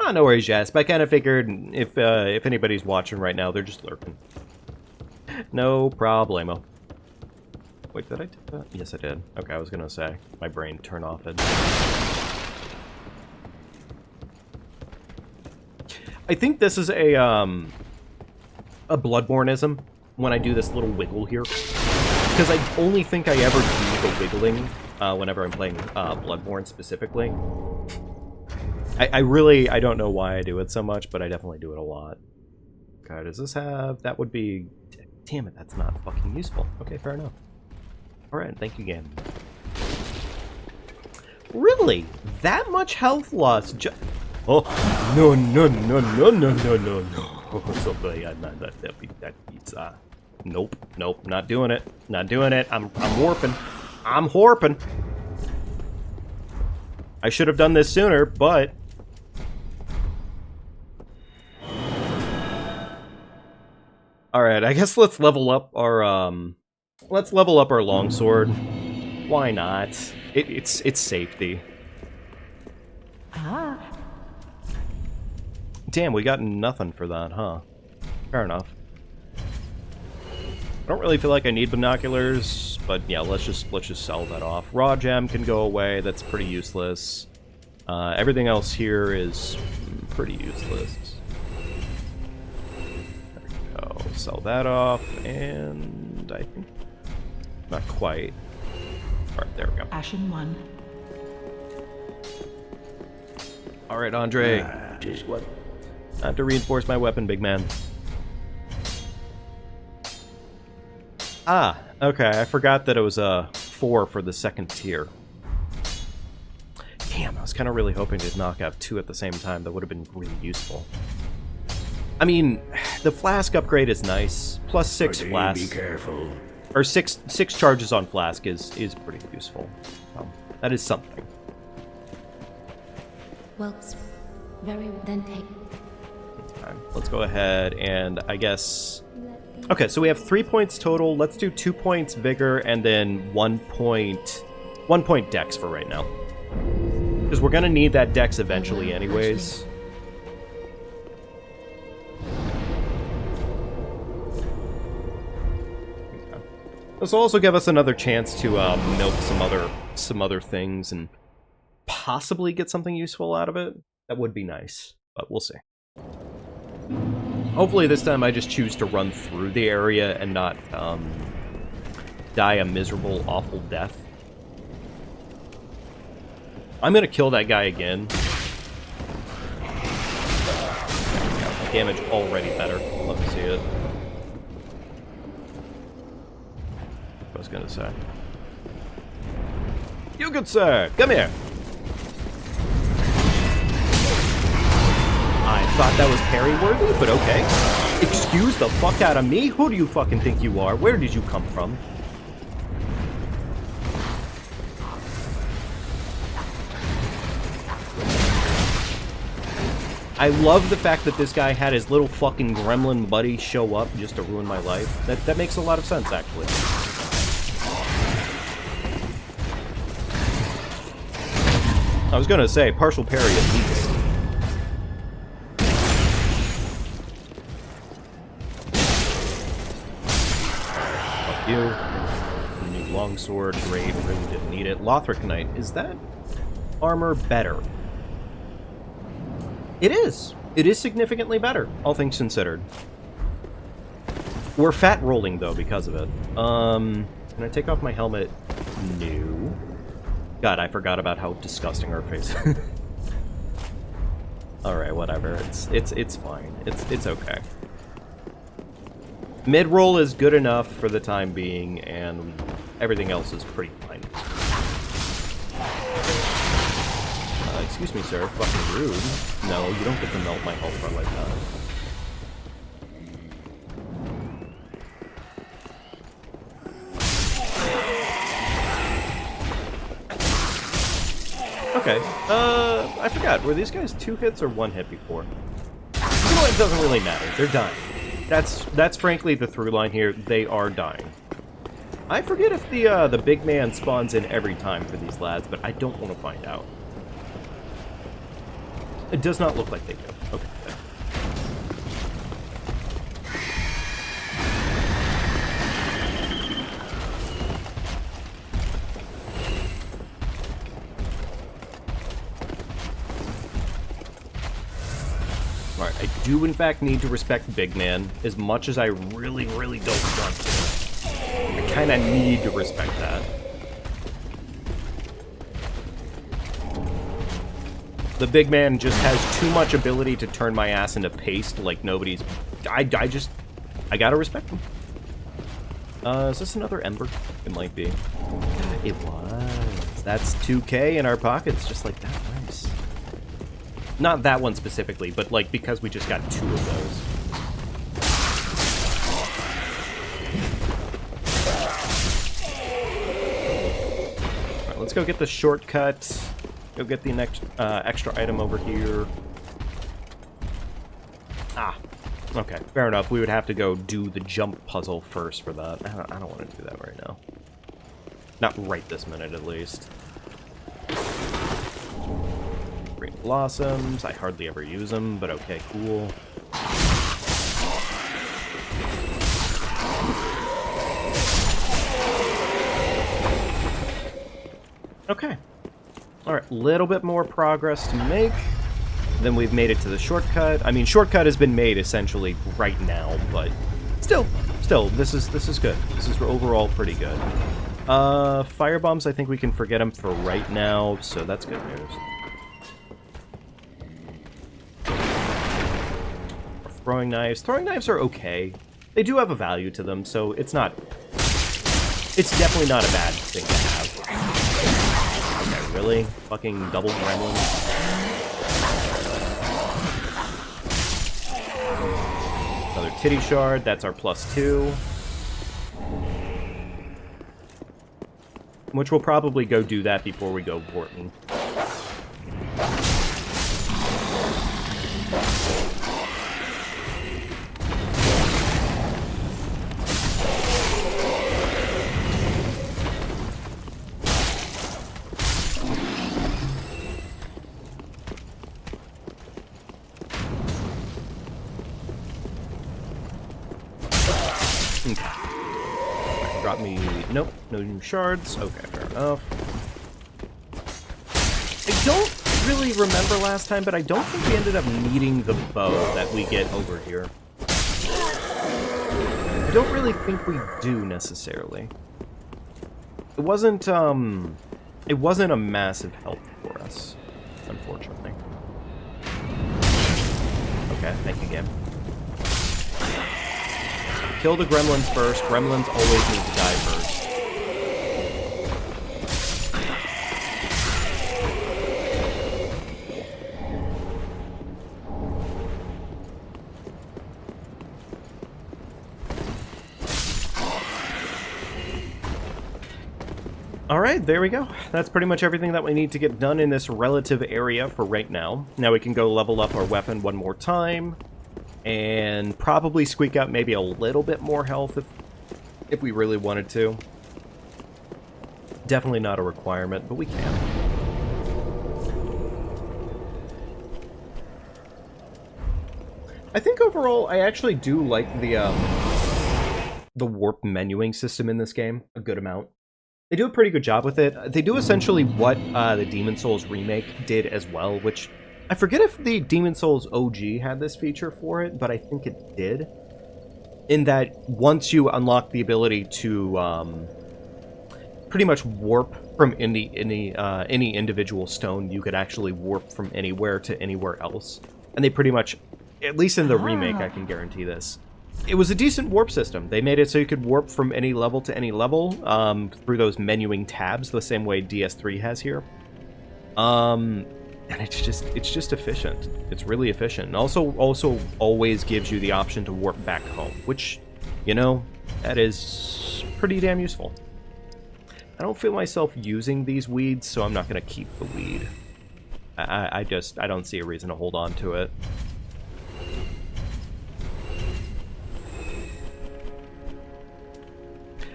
Ah, no worries, Jasp. I kind of figured if anybody's watching right now, they're just lurking. No problemo. Wait, did I do that? Yes, I did. Okay, I was gonna say. My brain turned off it. I think this is a Bloodborne-ism when I do this little wiggle here. Because I only think I ever do the wiggling whenever I'm playing Bloodborne specifically. I don't know why I do it so much, but I definitely do it a lot. Okay, does this have... That would be... Damn it, that's not fucking useful. Okay, fair enough. Alright, thank you again. Really? That much health loss Oh, no, no, no, no, no, no, no, no. So that pizza. Nope, nope, not doing it. Not doing it. I'm warping. I'm warping. I should have done this sooner, but Alright, I guess let's level up our longsword. Why not? It's safety. Ah. Damn, we got nothing for that, huh? Fair enough. I don't really feel like I need binoculars, but yeah, let's just sell that off. Raw gem can go away, that's pretty useless. Everything else here is pretty useless. There we go. Sell that off, and I think not quite. Alright, there we go. Ashen 1. Alright, Andre. Just what? I have to reinforce my weapon, big man. Ah, okay, I forgot that it was a 4 for the second tier. Damn, I was kind of really hoping to knock out 2 at the same time. That would have been really useful. I mean, the flask upgrade is nice. Plus 6 flask. Be careful. Or 6 charges on flask is pretty useful. That is something. Well, very well. Then take. Let's go ahead and I guess... Okay, so we have 3 points total. Let's do 2 points vigor and then 1 point dex for right now. Because we're gonna need that dex eventually anyways. This will also give us another chance to milk some other things and possibly get something useful out of it. That would be nice, but we'll see. Hopefully this time I just choose to run through the area and not die a miserable, awful death. I'm gonna kill that guy again. Damage already better. Love to see it. I was gonna say. You good sir, come here. I thought that was parry-worthy, but okay. Excuse the fuck out of me? Who do you fucking think you are? Where did you come from? I love the fact that this guy had his little fucking gremlin buddy show up just to ruin my life. That makes a lot of sense, actually. I was gonna say, partial parry at least. Fuck you. New longsword, great, really didn't need it. Lothric Knight, is that armor better? It is. It is significantly better, all things considered. We're fat rolling, though, because of it. Can I take off my helmet? No. God, I forgot about how disgusting our face is. Alright, whatever. It's fine. It's okay. Mid-roll is good enough for the time being, and everything else is pretty fine. Excuse me, sir. Fucking rude. No, you don't get to melt my health bar like that. Okay. I forgot. Were these guys 2 hits or 1 hit before? You know what? It doesn't really matter. They're dying. That's frankly the through line here. They are dying. I forget if the big man spawns in every time for these lads, but I don't want to find out. It does not look like they do. Okay. Alright, I do in fact need to respect Big Man, as much as I really, really don't want to. I kinda need to respect that. The big man just has too much ability to turn my ass into paste like nobody's... I gotta respect him. Is this another Ember? It might be. It was. That's 2k in our pockets, just like that. Nice. Not that one specifically, but like because we just got 2 of those. Alright, let's go get the shortcut. Go get the next extra item over here. Ah. Okay, fair enough. We would have to go do the jump puzzle first for that. I don't want to do that right now. Not right this minute, at least. Green blossoms. I hardly ever use them, but okay, cool. Okay. Alright, little bit more progress to make. Then we've made it to the shortcut. I mean, shortcut has been made essentially right now, but still, this is good. This is overall pretty good. Firebombs, I think we can forget them for right now, so that's good news. Throwing knives. Throwing knives are okay. They do have a value to them, so it's definitely not a bad thing to have. Okay, really? Fucking double gremlins? Another titty shard, that's our +2. Which we'll probably go do that before we go Vorten. Drop me... Nope, no new shards. Okay, fair enough. I don't really remember last time, but I don't think we ended up needing the bow that we get over here. I don't really think we do, necessarily. It wasn't a massive help for us, unfortunately. Okay, thank you again. Kill the gremlins first. Gremlins always need to die first. Alright, there we go. That's pretty much everything that we need to get done in this relative area for right now. Now we can go level up our weapon one more time. And probably squeak out maybe a little bit more health if we really wanted to. Definitely not a requirement, but we can. I think overall, I actually do like the warp menuing system in this game a good amount. They do a pretty good job with it. They do essentially what the Demon's Souls remake did as well, which... I forget if the Demon's Souls OG had this feature for it, but I think it did. In that, once you unlock the ability to pretty much warp from any individual stone, you could actually warp from anywhere to anywhere else. And they pretty much, at least in the remake, I can guarantee this. It was a decent warp system. They made it so you could warp from any level to any level through those menuing tabs, the same way DS3 has here. And it's just efficient. It's really efficient. And also always gives you the option to warp back home, which, you know, that is pretty damn useful. I don't feel myself using these weeds, so I'm not going to keep the weed. I don't see a reason to hold on to it.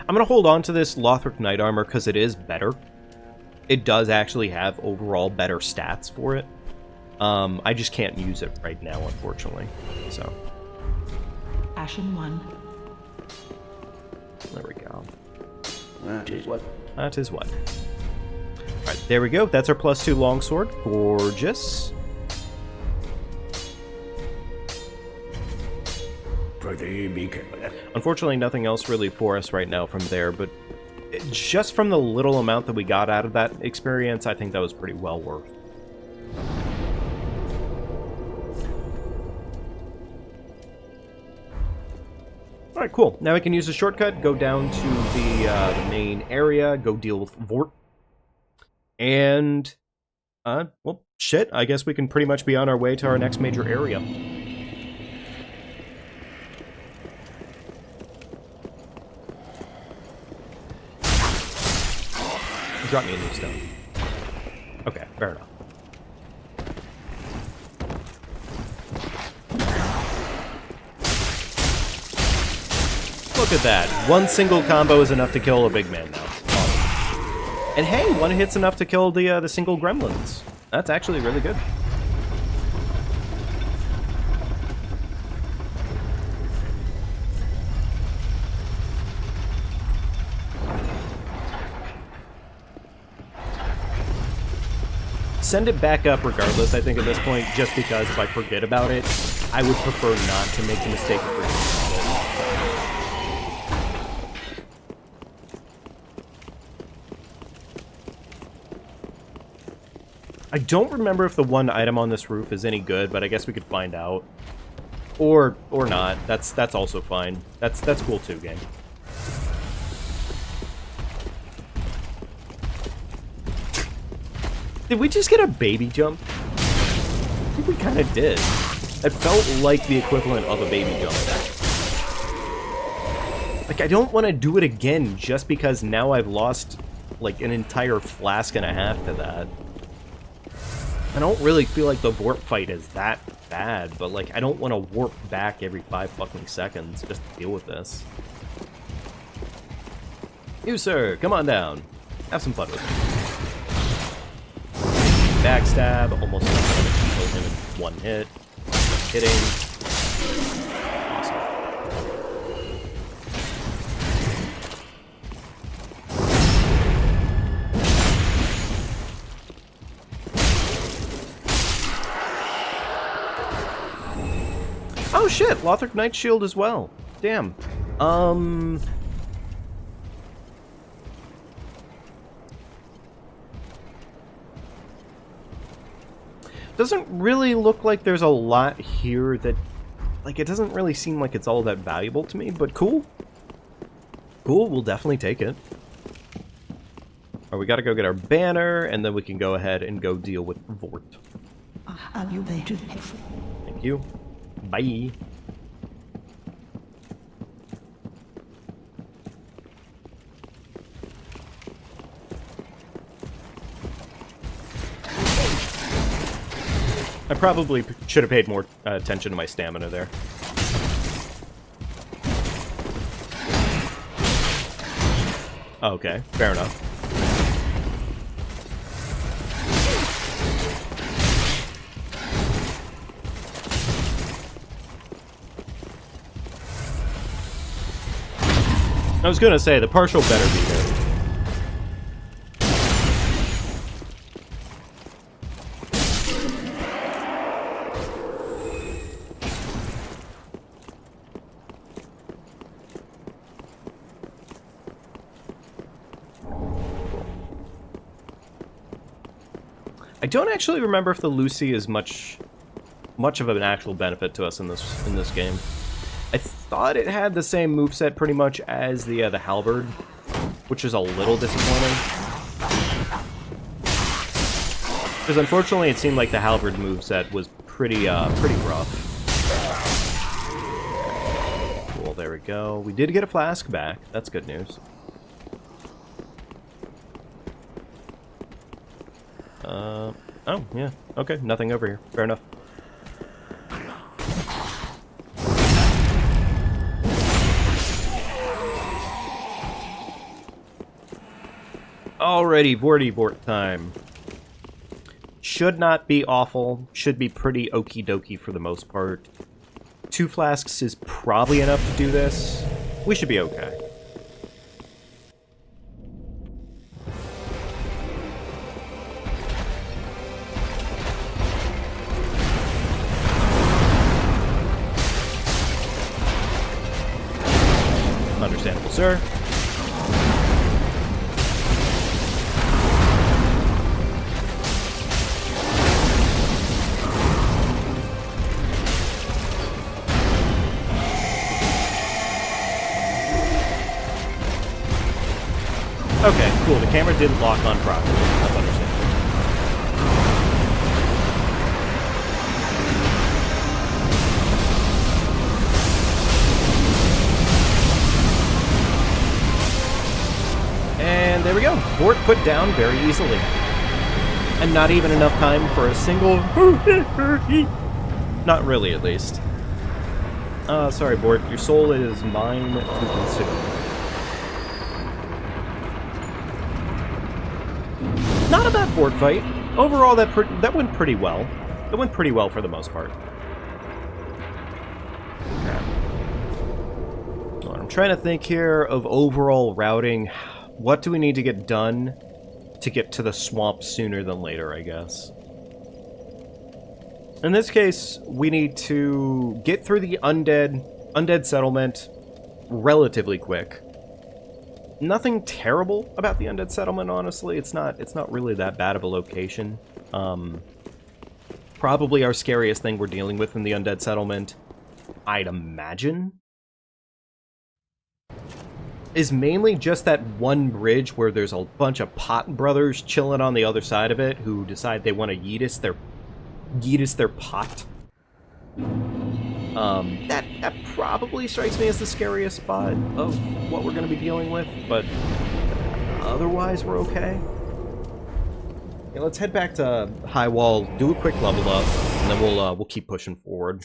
I'm going to hold on to this Lothric Knight Armor because it is better. It does actually have overall better stats for it. I just can't use it right now, unfortunately. So. Ashen 1. There we go. That is what? That is what. Alright, there we go. That's our +2 longsword. Gorgeous. Unfortunately, nothing else really for us right now from there, but just from the little amount that we got out of that experience, I think that was pretty well worth. Alright, cool. Now we can use the shortcut, go down to the main area, go deal with Vort. And, well, shit, I guess we can pretty much be on our way to our next major area. Drop me a new stone. Okay, fair enough. Look at that. One single combo is enough to kill a big man now. Awesome. And hey, one hit's enough to kill the single gremlins. That's actually really good. Send it back up regardless, I think, at this point, just because if I forget about it, I would prefer not to make the mistake of forgetting about it. I don't remember if the one item on this roof is any good, but I guess we could find out. Or not. That's also fine. That's cool too, game. Did we just get a baby jump? I think we kind of did. It felt like the equivalent of a baby jump. Like, I don't want to do it again just because now I've lost, like, an entire flask and a half to that. I don't really feel like the warp fight is that bad, but, like, I don't want to warp back every 5 fucking seconds just to deal with this. You, sir, come on down. Have some fun with me. Backstab, almost kill him in one hit. Hitting. Awesome. Oh shit, Lothric Knight Shield as well. Damn. Doesn't really look like there's a lot here that, like, it doesn't really seem like it's all that valuable to me, but cool. Cool, we'll definitely take it. Alright, we gotta go get our banner, and then we can go ahead and go deal with Vort. Thank you. Bye. I probably should have paid more attention to my stamina there. Okay, fair enough. I was gonna say, the partial better be there. I don't actually remember if the Lucy is much of an actual benefit to us in this game. I thought it had the same moveset pretty much as the Halberd, which is a little disappointing. Because unfortunately, it seemed like the Halberd moveset was pretty rough. Cool, there we go. We did get a flask back. That's good news. Oh, yeah. Okay, nothing over here. Fair enough. Alrighty, Vort time. Should not be awful. Should be pretty okie dokie for the most part. 2 flasks is probably enough to do this. We should be okay. Understandable, sir. Okay, cool. The camera didn't lock on properly. That's understandable. And there we go. Vort put down very easily. And not even enough time for a single... Not really, at least. Sorry, Bort. Your soul is mine to consume. Not a bad board fight. Overall, that went pretty well. It went pretty well for the most part. Okay. Well, I'm trying to think here of overall routing. What do we need to get done to get to the swamp sooner than later, I guess? In this case, we need to get through the undead settlement relatively quick. Nothing terrible about the undead settlement, honestly. It's not really that bad of a location. Probably our scariest thing we're dealing with in the undead settlement, I'd imagine, is mainly just that one bridge where there's a bunch of pot brothers chilling on the other side of it who decide they want to yeet us their pot. That probably strikes me as the scariest spot of what we're going to be dealing with, but otherwise we're okay. Yeah, let's head back to High Wall, do a quick level up, and then we'll keep pushing forward.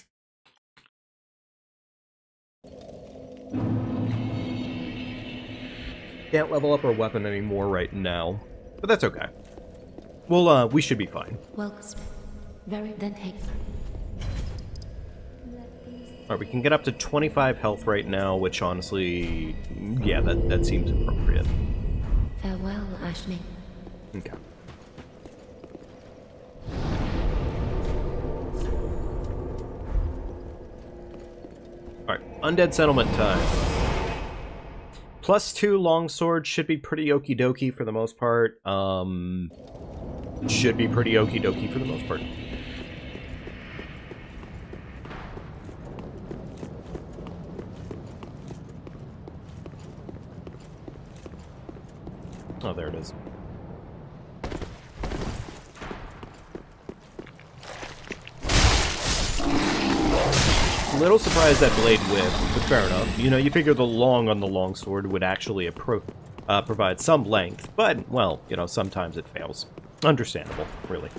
Can't level up our weapon anymore right now, but that's okay. We should be fine. Welcome. Very then take. Alright, we can get up to 25 health right now, which honestly, yeah, that seems appropriate. Farewell, Ashley. Okay. Alright, Undead Settlement time. +2 longsword should be pretty okie dokie for the most part. Should be pretty okie dokie for the most part. Oh, there it is. A little surprised that blade whipped, but fair enough. You know, you figure the long on the longsword would actually provide some length, but, well, you know, sometimes it fails. Understandable, really.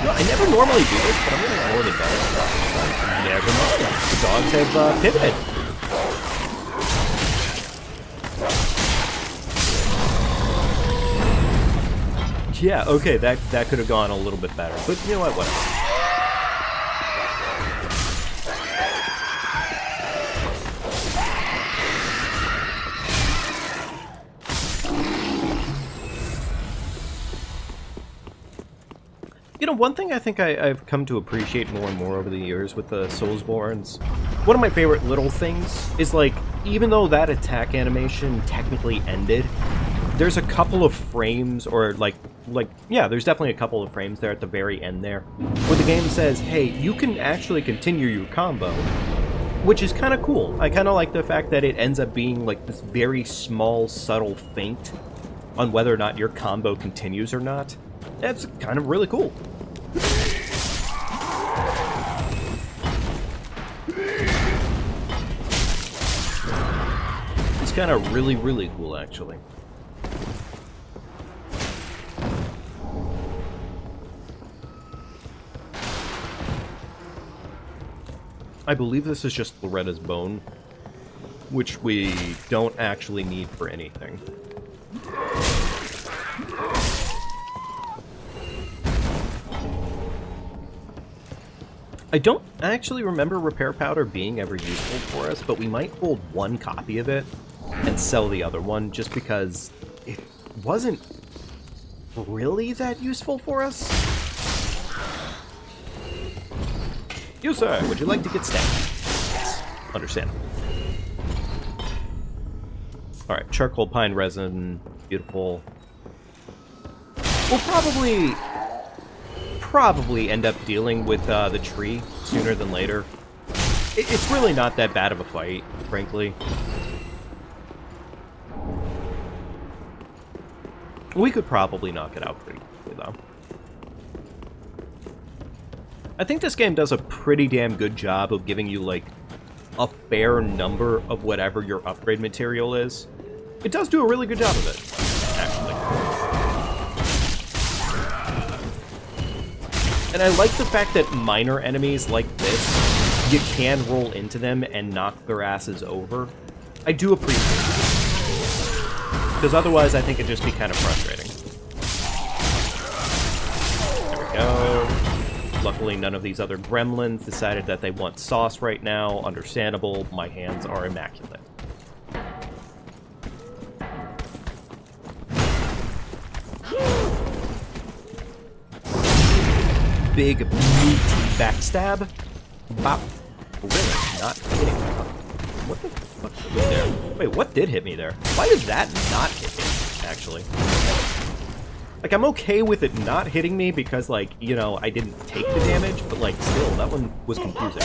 No, I never normally do this, but I'm going to ignore the dogs. Never mind. The dogs have pivoted. Yeah, okay, that could have gone a little bit better, but you know what, whatever. You know, one thing I think I've come to appreciate more and more over the years with the Soulsbornes, one of my favorite little things is, like, even though that attack animation technically ended, there's a couple of frames, or yeah, there's definitely a couple of frames there at the very end there, where the game says, hey, you can actually continue your combo, which is kind of cool. I kind of like the fact that it ends up being, like, this very small, subtle feint on whether or not your combo continues or not. That's kind of really cool. It's kind of really, really cool, actually. I believe this is just Loretta's bone, which we don't actually need for anything. I don't actually remember repair powder being ever useful for us, but we might hold one copy of it and sell the other one just because it wasn't really that useful for us. You, sir, would you like to get stabbed? Yes, understandable. Alright, charcoal pine resin, beautiful. We'll probably end up dealing with the tree sooner than later. It's really not that bad of a fight, frankly. We could probably knock it out pretty quickly, though. I think this game does a pretty damn good job of giving you, like, a fair number of whatever your upgrade material is. It does do a really good job of it, actually. And I like the fact that minor enemies like this, you can roll into them and knock their asses over. I do appreciate it. Because otherwise I think it'd just be kind of frustrating. There we go. Luckily none of these other gremlins decided that they want sauce right now. Understandable, my hands are immaculate. Big, meaty backstab. Bop. Really? Not hitting me. What the fuck hit me there? Wait, what did hit me there? Why did that not hit me, actually? Like, I'm okay with it not hitting me because, like, you know, I didn't take the damage, but, like, still, that one was confusing.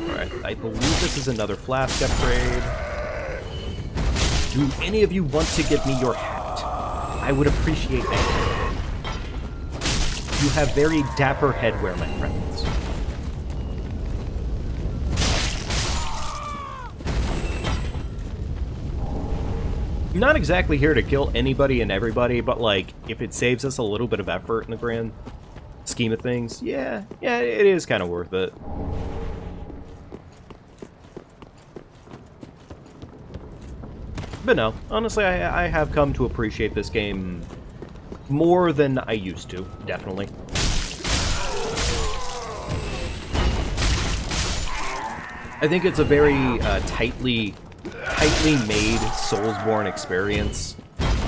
Alright, I believe this is another flask upgrade. Do any of you want to give me your hat? I would appreciate that. You have very dapper headwear, my friends. I'm not exactly here to kill anybody and everybody, but, like, if it saves us a little bit of effort in the grand scheme of things, yeah, it is kind of worth it. But no, honestly, I have come to appreciate this game more than I used to, definitely. I think it's a very tightly made Soulsborne experience.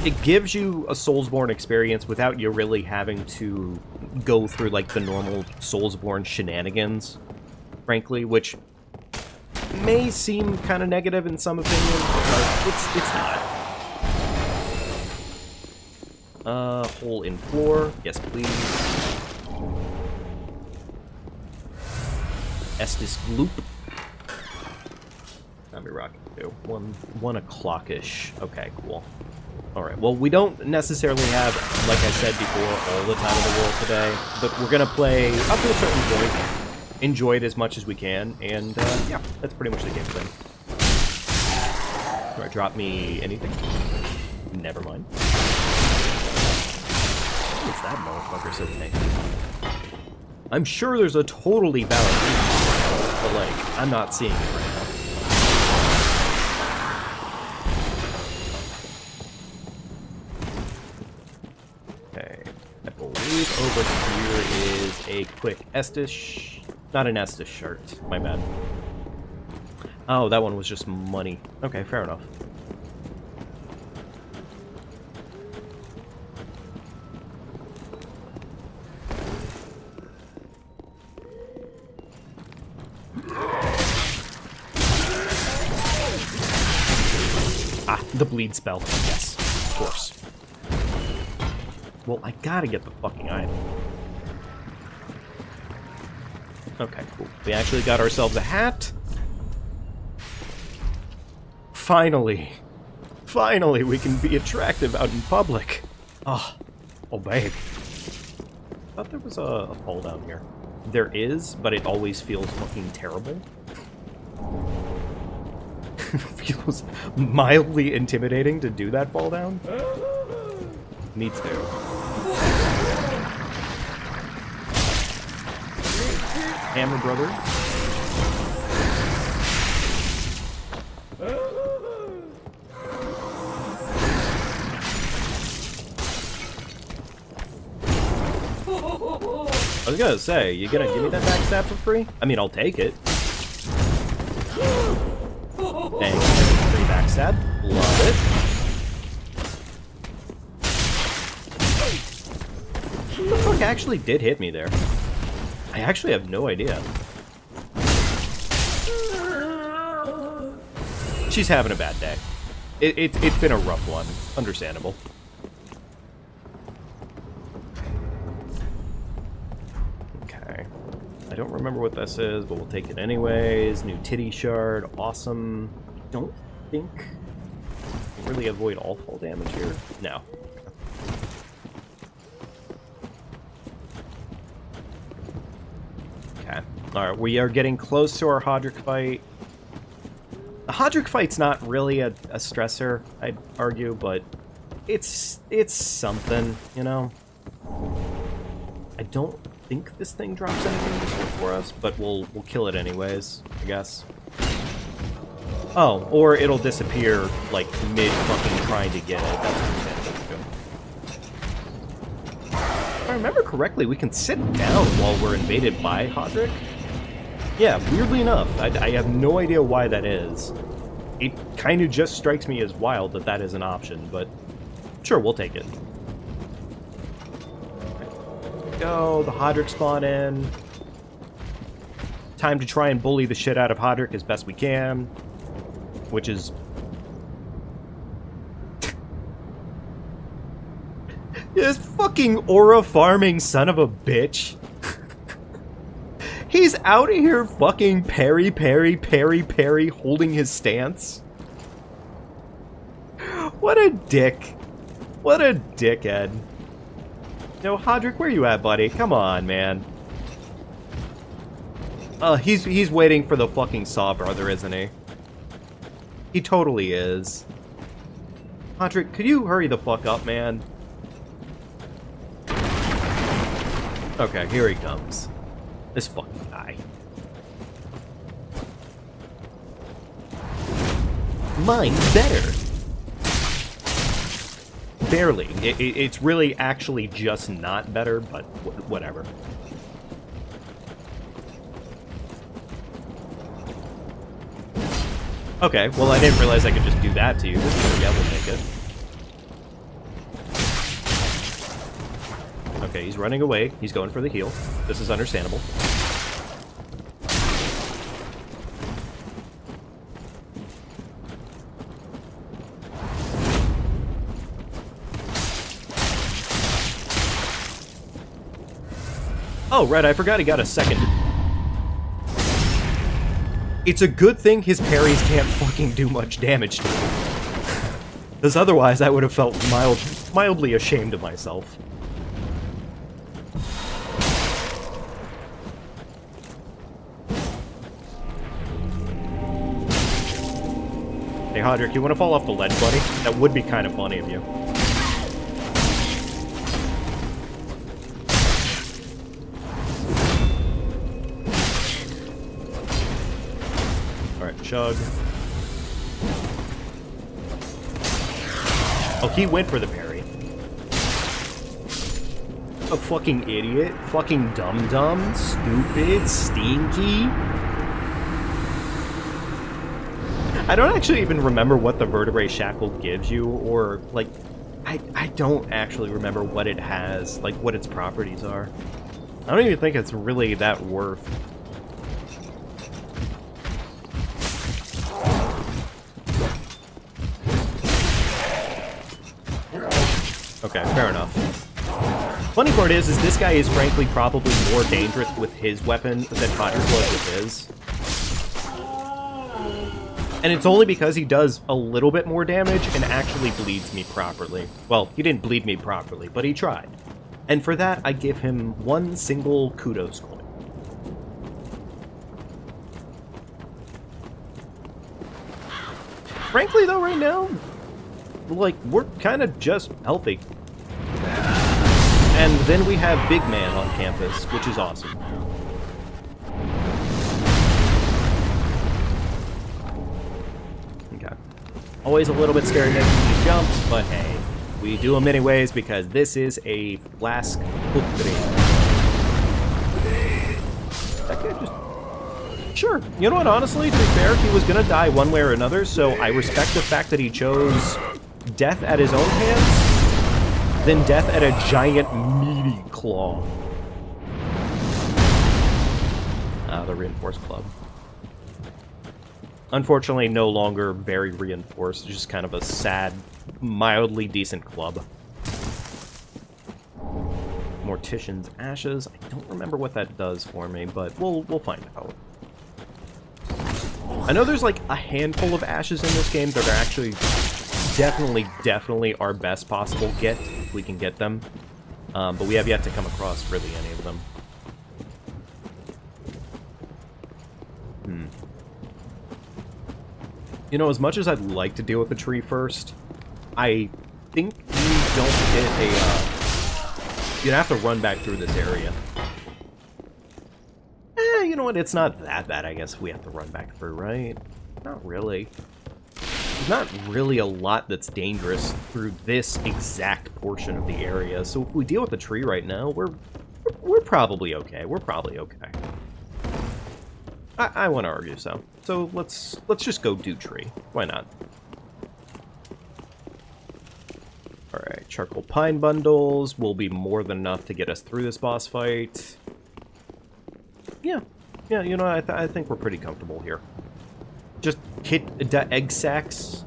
It gives you a Soulsborne experience without you really having to go through, like, the normal Soulsborne shenanigans, frankly, which may seem kind of negative in some opinions, but it's not. Hole in floor. Yes, please. Estus Gloop. I'll be rocking too. 1 o'clock-ish. Okay, cool. Alright, well, we don't necessarily have, like I said before, all the time in the world today, but we're gonna play up to a certain point, enjoy it as much as we can, and, yeah, that's pretty much the game plan. Do I drop me anything? Never mind. Why is that motherfucker so tanky? I'm sure there's a totally valid reason, but, like, I'm not seeing it right now. Okay, I believe over here is a quick Estus... Not an Estus shirt, my bad. Oh, that one was just money. Okay, fair enough. Ah, the bleed spell. Yes, of course. Well, I gotta get the fucking item. Okay, cool. We actually got ourselves a hat. Finally. Finally, we can be attractive out in public. Oh, babe. I thought there was a fall down here. There is, but it always feels fucking terrible. Feels mildly intimidating to do that fall down. Needs to. Hammer brother. I was gonna say, you gonna give me that backstab for free? I mean, I'll take it. Dang, free backstab. Love it. What the fuck actually did hit me there? I actually have no idea. She's having a bad day. It's been a rough one. Understandable. Okay. I don't remember what this is, but we'll take it anyways. New titty shard. Awesome. Don't think... really avoid all fall damage here? No. Okay. Alright, we are getting close to our Hodrick fight. The Hodrick fight's not really a stressor, I'd argue, but it's something, you know? I don't think this thing drops anything useful for us, but we'll kill it anyways, I guess. Oh, or it'll disappear, like, mid-fucking trying to get it. That's understandable, too. If I remember correctly, we can sit down while we're invaded by Hodrick. Yeah, weirdly enough. I have no idea why that is. It kind of just strikes me as wild that that is an option, but sure, we'll take it. Go, the Hodrick spawn in. Time to try and bully the shit out of Hodrick as best we can. Which is... this fucking aura farming son of a bitch. He's out here fucking parry, holding his stance. What a dick. What a dickhead. No, Hodrick, where you at, buddy? Come on, man. He's waiting for the fucking Saw brother, isn't he? He totally is. Hodrick, could you hurry the fuck up, man? Okay, here he comes. This fucking guy. Mine's better. Barely. It's really actually just not better, but whatever. Okay, well I didn't realize I could just do that to you. Yeah, we'll take it. Okay, he's running away. He's going for the heal. This is understandable. Oh, right, I forgot he got a second. It's a good thing his parries can't fucking do much damage to him. Because otherwise I would have felt mildly ashamed of myself. Hey, Hodrick, you want to fall off the ledge, buddy? That would be kind of funny of you. Alright, chug. Oh, he went for the parry. A fucking idiot. Fucking dum-dum. Stupid. Stinky. I don't actually even remember what the Vertebrae Shackle gives you, or, like, I don't actually remember what it has, like, what its properties are. I don't even think it's really that worth. Okay, fair enough. Funny part is this guy is frankly probably more dangerous with his weapon than Hodrick was with his. And it's only because he does a little bit more damage and actually bleeds me properly. Well, he didn't bleed me properly, but he tried. And for that, I give him one single kudos coin. Frankly, though, right now, like, we're kind of just healthy. And then we have Big Man on campus, which is awesome. Okay. Always a little bit scary making these jumps, but hey, we do them anyways because this is a flask victory. That guy just... Sure. You know what, honestly, to be fair, he was gonna die one way or another, so I respect the fact that he chose death at his own hands, then death at a giant meaty claw. The reinforced club. Unfortunately, no longer very reinforced, just kind of a sad, mildly decent club. Mortician's Ashes. I don't remember what that does for me, but we'll find out. I know there's like a handful of ashes in this game that are actually definitely our best possible get, if we can get them. But we have yet to come across really any of them. You know, as much as I'd like to deal with the tree first, I think we don't get a You'd have to run back through this area. You know what? It's not that bad, I guess, if we have to run back through, right? Not really. There's not really a lot that's dangerous through this exact portion of the area, so if we deal with the tree right now, we're probably okay. We're probably okay. I want to argue so. So let's just go do tree. Why not? Alright, charcoal pine bundles will be more than enough to get us through this boss fight. Yeah, you know, I think we're pretty comfortable here. Just hit the egg sacs,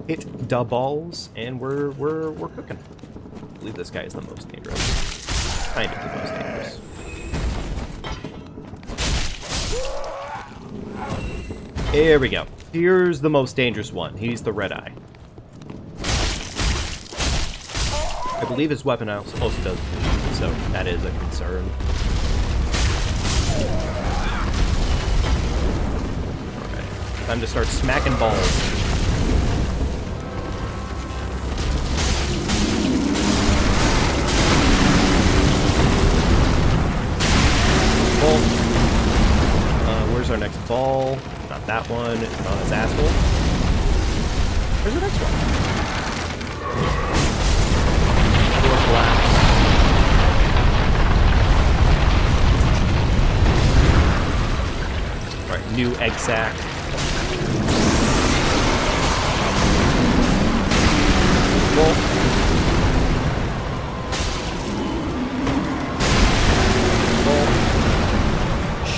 hit da balls, and we're cooking. I believe this guy is the most dangerous. Kind of the most dangerous. Here we go. Here's the most dangerous one. He's the red eye. I believe his weapon also does bleed, so that is a concern. Alright, time to start smacking balls. Ball. Where's our next ball? Not that one. It's on his asshole. Where's the next one? Alright, new egg sack. Well,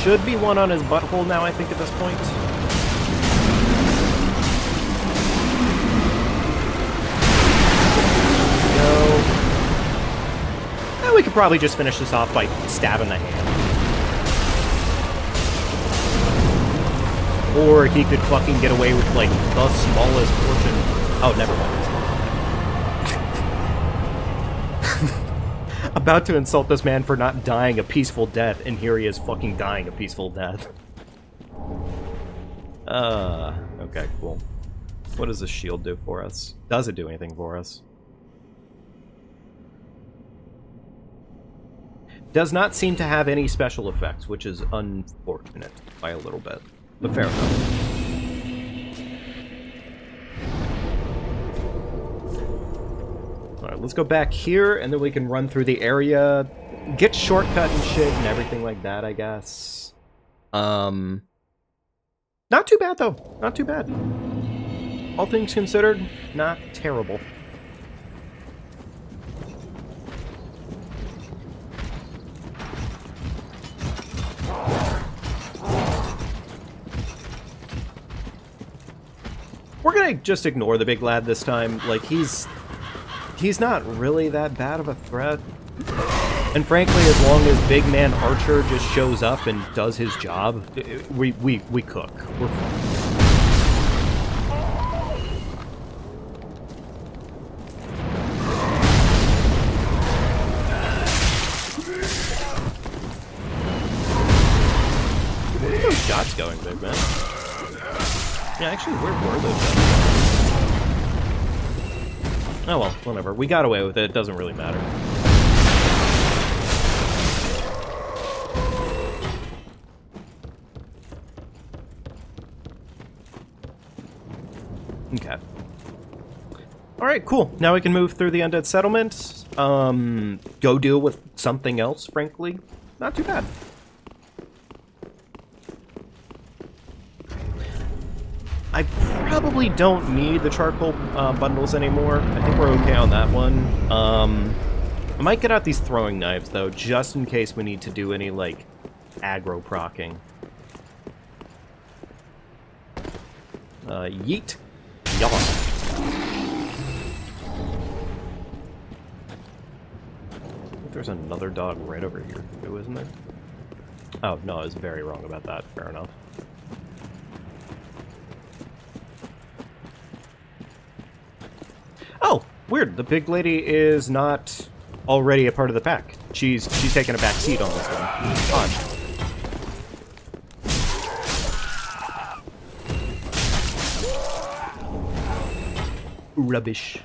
should be one on his butthole now, I think, at this point. No. We could probably just finish this off by stabbing the hand. Or he could fucking get away with, like, the smallest portion. Oh, never mind. About to insult this man for not dying a peaceful death, and here he is fucking dying a peaceful death. Okay, cool. What does this shield do for us? Does it do anything for us? Does not seem to have any special effects, which is unfortunate by a little bit. But fair enough. Alright, let's go back here, and then we can run through the area, get shortcut and shit and everything like that, I guess. Not too bad, though. Not too bad. All things considered, not terrible. We're gonna just ignore the big lad this time. Like, he's not really that bad of a threat. And frankly, as long as Big Man Archer just shows up and does his job, we cook. We're fine. Where are those shots going, Big Man? Yeah, actually, where were those shots going? Oh well, whatever. We got away with it. It doesn't really matter. Okay. Alright, cool. Now we can move through the Undead Settlement. Go deal with something else, frankly. Not too bad. I probably don't need the charcoal bundles anymore. I think we're okay on that one. I might get out these throwing knives, though, just in case we need to do any, like, aggro procking. Yeet. Yawn. I think there's another dog right over here, too, isn't there? Oh, no, I was very wrong about that. Fair enough. Oh, weird. The big lady is not already a part of the pack. She's taking a back seat on this one. Odd. Rubbish.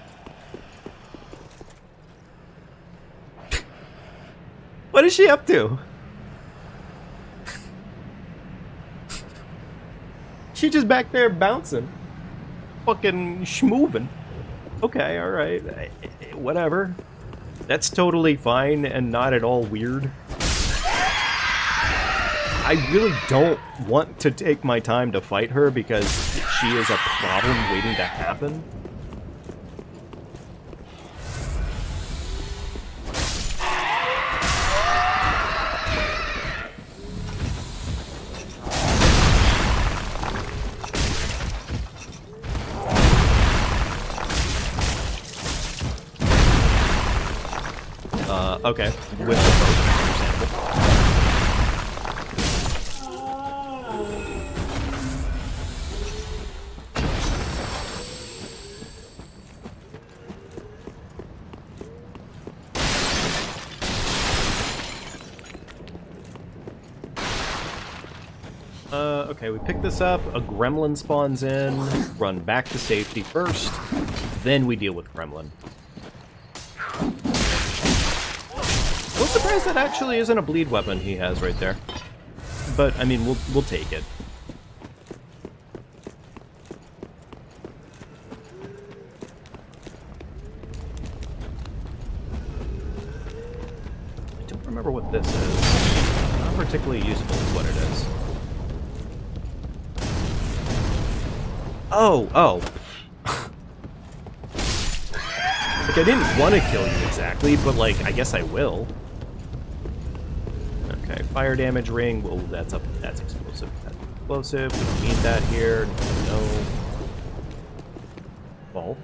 What is she up to? She just back there bouncing. Fucking schmoovin'. Okay, alright. Whatever. That's totally fine and not at all weird. I really don't want to take my time to fight her because she is a problem waiting to happen. Okay. With the boat, understandable. Okay, we pick this up, a gremlin spawns in, run back to safety first, then we deal with gremlin. I'm surprised that actually isn't a bleed weapon he has right there. But, I mean, we'll take it. I don't remember what this is. Not particularly useful is what it is. Oh. Like, I didn't want to kill you exactly, but, like, I guess I will. Okay, fire damage ring. Well, that's explosive. That's explosive. We don't need that here. No. Ball.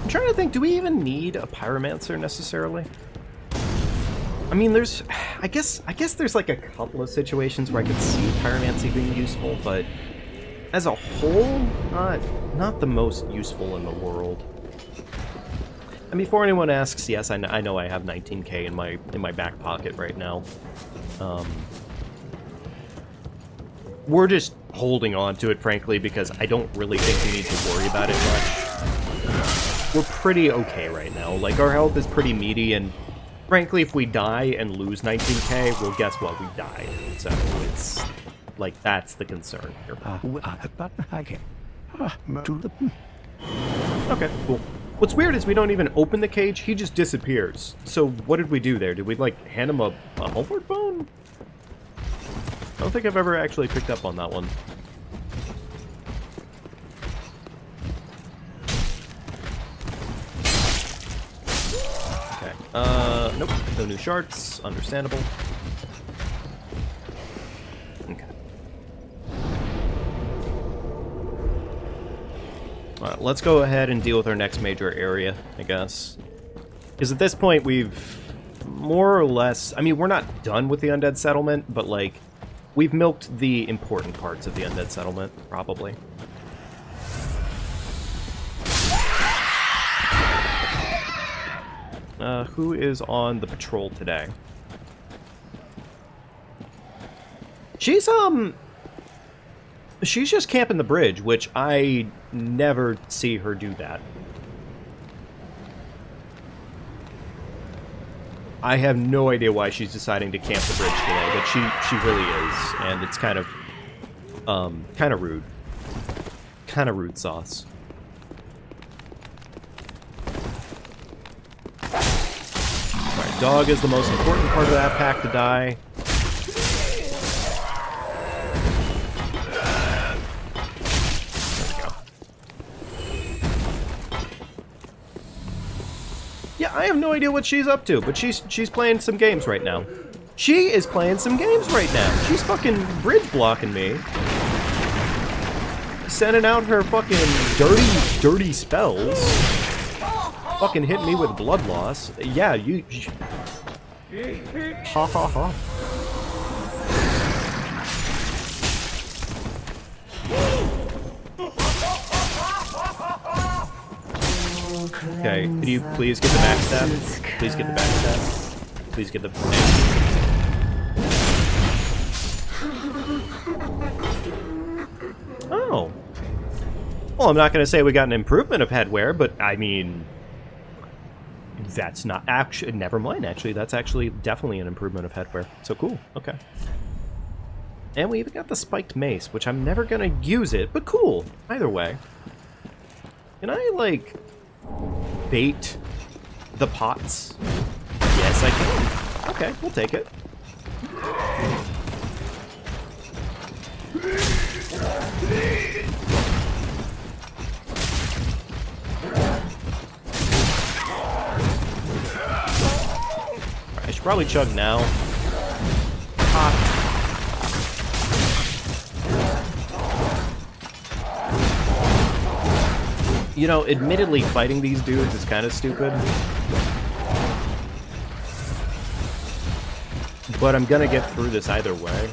I'm trying to think, do we even need a pyromancer necessarily? I mean, I guess there's like a couple of situations where I could see pyromancy being useful, but as a whole, not the most useful in the world. And before anyone asks, yes, I know I have 19k in my back pocket right now. We're just holding on to it, frankly, because I don't really think we need to worry about it much. We're pretty okay right now. Like, our health is pretty meaty, and frankly, if we die and lose 19k, well, guess what? We died. So it's like, that's the concern here. Okay, cool. What's weird is we don't even open the cage, he just disappears. So what did we do there? Did we, like, hand him a homeward bone? I don't think I've ever actually picked up on that one. Nope, no new shards, understandable. Okay. Alright, let's go ahead and deal with our next major area, I guess. Because at this point, we've more or less... I mean, we're not done with the undead settlement, but, like, we've milked the important parts of the undead settlement, probably. Who is on the patrol today? She's just camping the bridge, which I never see her do that. I have no idea why she's deciding to camp the bridge today, but she really is, and it's kind of rude. Kind of rude sauce. Alright, dog is the most important part of that pack to die. Yeah, I have no idea what she's up to, but she's playing some games right now. She is playing some games right now. She's fucking bridge blocking me. Sending out her fucking dirty spells. Fucking hit me with blood loss. Yeah, you... Ha ha ha. Okay, could you please get the backstab? Please get the backstab. Please get the... Oh. Well, I'm not going to say we got an improvement of headwear, but I mean... That's not actually... Never mind, actually. That's actually definitely an improvement of headwear. So cool. Okay. And we even got the spiked mace, which I'm never going to use it, but cool. Either way. Can I, like, bait the pots? Yes, I can. Okay, we'll take it. Alright, I should probably chug now. Pot. You know, admittedly, fighting these dudes is kind of stupid. But I'm gonna get through this either way.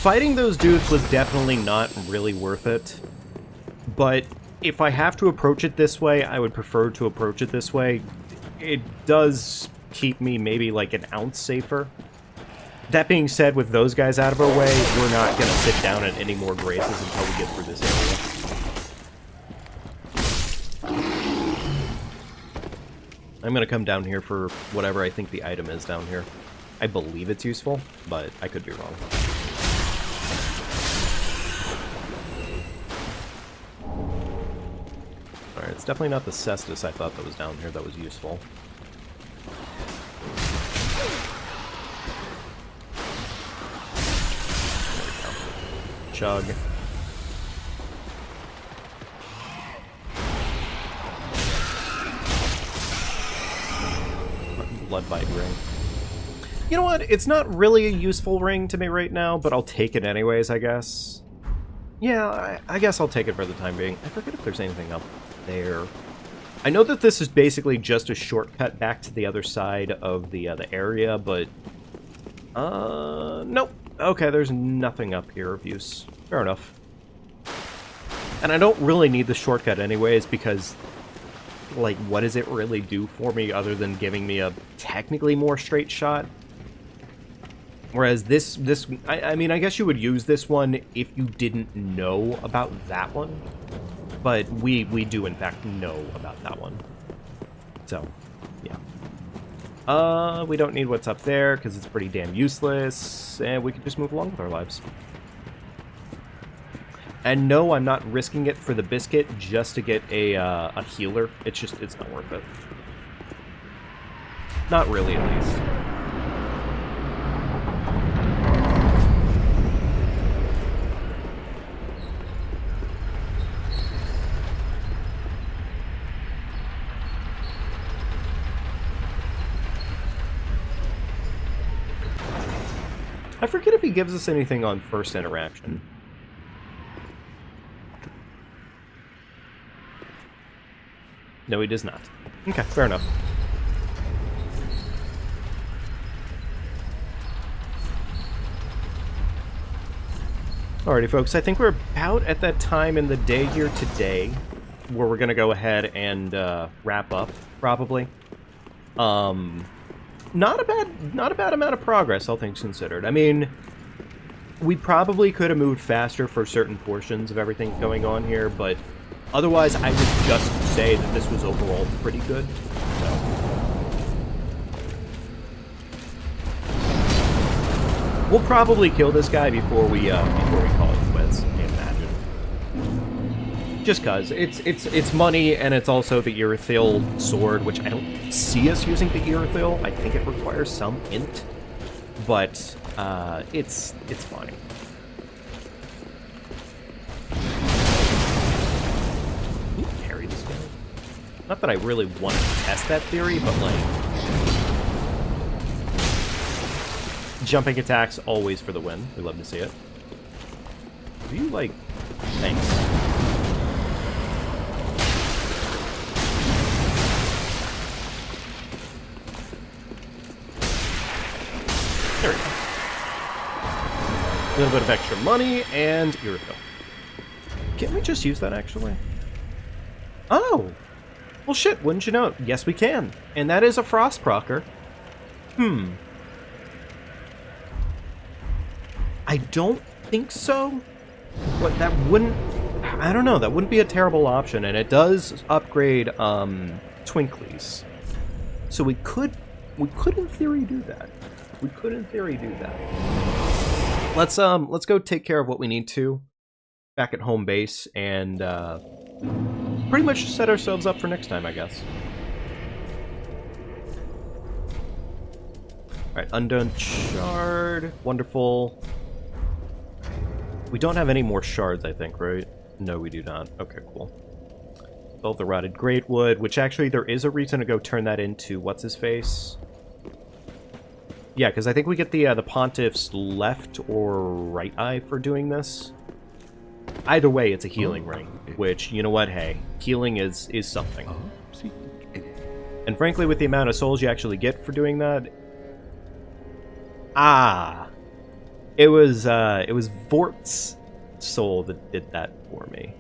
Fighting those dudes was definitely not really worth it, but if I have to approach it this way, I would prefer to approach it this way. It does keep me maybe like an ounce safer. That being said, with those guys out of our way, we're not going to sit down at any more graces until we get through this area. I'm going to come down here for whatever I think the item is down here. I believe it's useful, but I could be wrong. Alright, it's definitely not the cestus I thought that was down here that was useful. There we go. Chug. Blood bite ring. You know what? It's not really a useful ring to me right now, but I'll take it anyways, I guess. Yeah, I guess I'll take it for the time being. I forget if there's anything up there. I know that this is basically just a shortcut back to the other side of the area, but... nope. Okay, there's nothing up here of use. Fair enough. And I don't really need the shortcut anyways, because... like, what does it really do for me other than giving me a technically more straight shot? Whereas this I mean, I guess you would use this one if you didn't know about that one. But we do, in fact, know about that one. So, yeah. We don't need what's up there, because it's pretty damn useless. And we can just move along with our lives. And no, I'm not risking it for the biscuit just to get a healer. It's not worth it. Not really, at least. I forget if he gives us anything on first interaction. No, he does not. Okay, fair enough. Alrighty, folks, I think we're about at that time in the day here today where we're going to go ahead and wrap up, probably. Not a bad amount of progress, all things considered. I mean, we probably could have moved faster for certain portions of everything going on here, but otherwise, I would just say that this was overall pretty good. So. We'll probably kill this guy before we call it quits, I imagine. Just cause it's money, and it's also the Irithyll sword, which I don't see us using the Irithyll. I think it requires some int, but it's fine. Can you parry this guy? Not that I really want to test that theory, but like... Jumping attacks, always for the win. We love to see it. Do you, like... Thanks. There we go. A little bit of extra money, and here we go. Can't we just use that, actually? Oh! Well, shit, wouldn't you know it? Yes, we can. And that is a frost procer. I don't think so. But that wouldn't... I don't know, that wouldn't be a terrible option. And it does upgrade, Twinklies. So we could in theory do that. We could in theory do that. Let's go take care of what we need to back at home base and pretty much set ourselves up for next time, I guess. Alright, undone shard. Wonderful. We don't have any more shards, I think, right? No, we do not. Okay, cool. Solve the rotted greatwood, which actually there is a reason to go turn that into what's his face. Yeah, because I think we get the Pontiff's left or right eye for doing this. Either way, it's a healing ring, which, you know what, hey, healing is something. And frankly, with the amount of souls you actually get for doing that... It was Vort's soul that did that for me.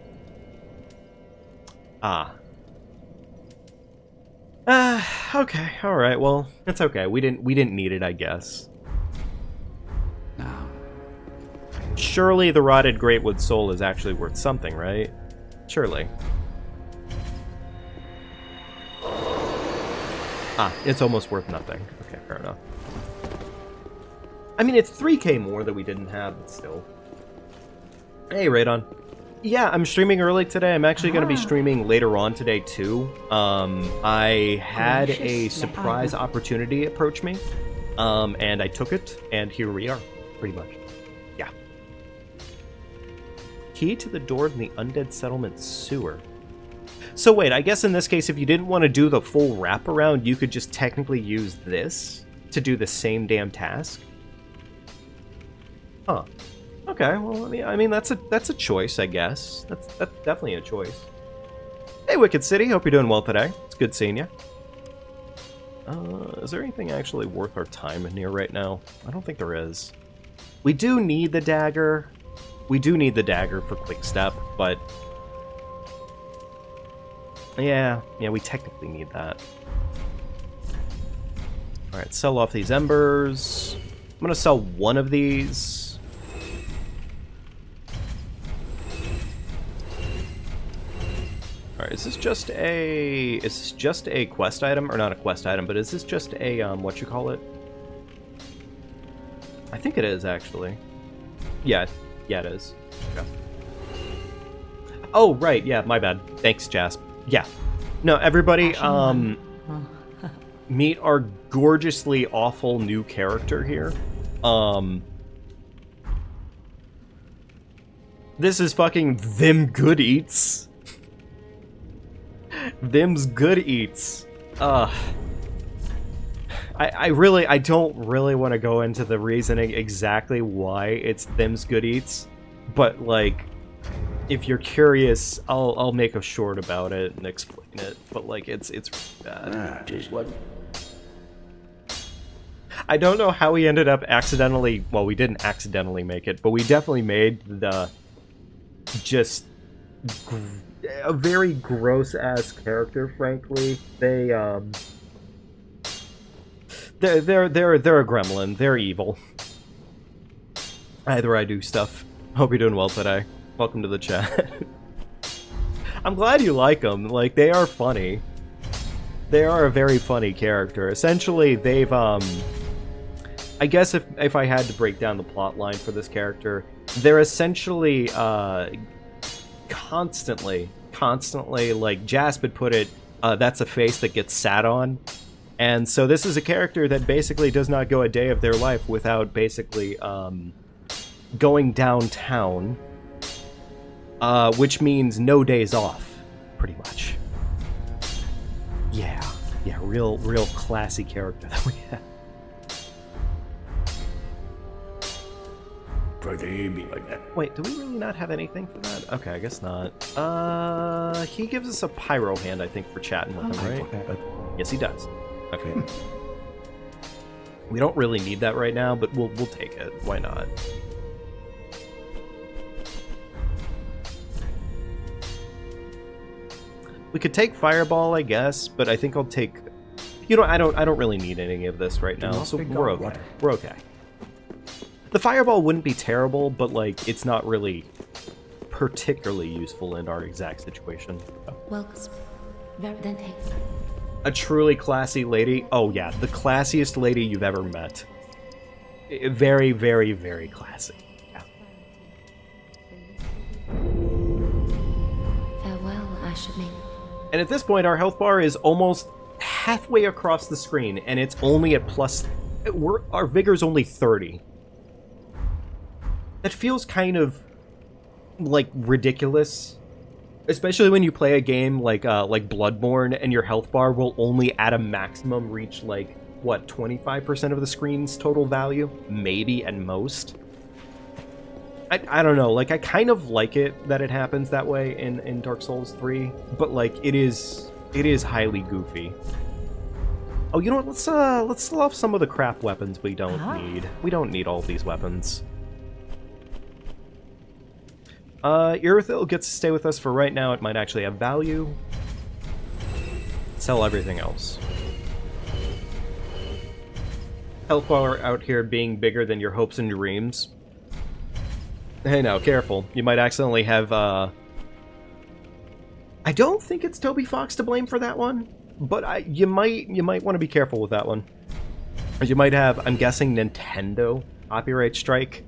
Okay, alright, well, it's okay. We didn't need it, I guess. Now. Surely the rotted greatwood soul is actually worth something, right? Surely. It's almost worth nothing. Okay, fair enough. I mean, it's 3k more that we didn't have, but still. Hey, Radon. Yeah, I'm streaming early today. I'm actually going to be streaming later on today, too. I had a surprise opportunity approach me, and I took it, and here we are, pretty much. Yeah. Key to the door in the undead settlement sewer. So wait, I guess in this case, if you didn't want to do the full wraparound, you could just technically use this to do the same damn task? Huh. Okay, well, I mean that's a choice, I guess. That's definitely a choice. Hey, Wicked City, hope you're doing well today. It's good seeing you. Is there anything actually worth our time in here right now? I don't think there is. We do need the dagger. We do need the dagger for quick step, but yeah, we technically need that. All right, sell off these embers. I'm gonna sell one of these. Alright, is this just a quest item? Or not a quest item, but is this just a, what you call it? I think it is, actually. Yeah, it is. Okay. Oh, right, yeah, my bad. Thanks, Jasp. Yeah. No, everybody, meet our gorgeously awful new character here. This is fucking Them Good Eats. Them's Good Eats. I don't really want to go into the reasoning exactly why it's Them's Good Eats, but like, if you're curious, I'll make a short about it and explain it. But like, it's bad. What? I don't know how we ended up accidentally. Well, we didn't accidentally make it, but we definitely made the just a very gross-ass character, frankly. They're a gremlin. They're evil. Either I do stuff. Hope you're doing well today. Welcome to the chat. I'm glad you like them. Like, they are funny. They are a very funny character. Essentially, they've, I guess if I had to break down the plot line for this character, they're essentially, constantly, like Jasp had put it, that's a face that gets sat on. And so this is a character that basically does not go a day of their life without basically going downtown, which means no days off, pretty much. Yeah, real classy character that we have. Wait, do we really not have anything for that? Okay, I guess not. He gives us a pyro hand, I think, for chatting with him, right? Yes, he does. Okay. We don't really need that right now, but we'll take it. Why not? We could take Fireball, I guess, but I think I'll take... You know, I don't really need any of this right now, so we're okay. We're okay. The Fireball wouldn't be terrible, but, like, it's not really particularly useful in our exact situation. Welcome. Then take. A truly classy lady. Oh, yeah, the classiest lady you've ever met. Very, very, very classy. Yeah. Farewell, Ashmi. And at this point, our health bar is almost halfway across the screen, and it's only at plus... Our vigor's only 30. That feels kind of, like, ridiculous. Especially when you play a game like Bloodborne, and your health bar will only at a maximum reach, like, what, 25% of the screen's total value? Maybe, at most. I don't know, like, I kind of like it that it happens that way in Dark Souls 3, but, like, it is highly goofy. Oh, you know what, let's sell off some of the crap weapons we don't need. We don't need all these weapons. Irithyll gets to stay with us for right now. It might actually have value. Sell everything else. Health bar out here being bigger than your hopes and dreams. Hey now, careful. You might accidentally have, I don't think it's Toby Fox to blame for that one, but you might want to be careful with that one. Or you might have, I'm guessing, Nintendo copyright strike.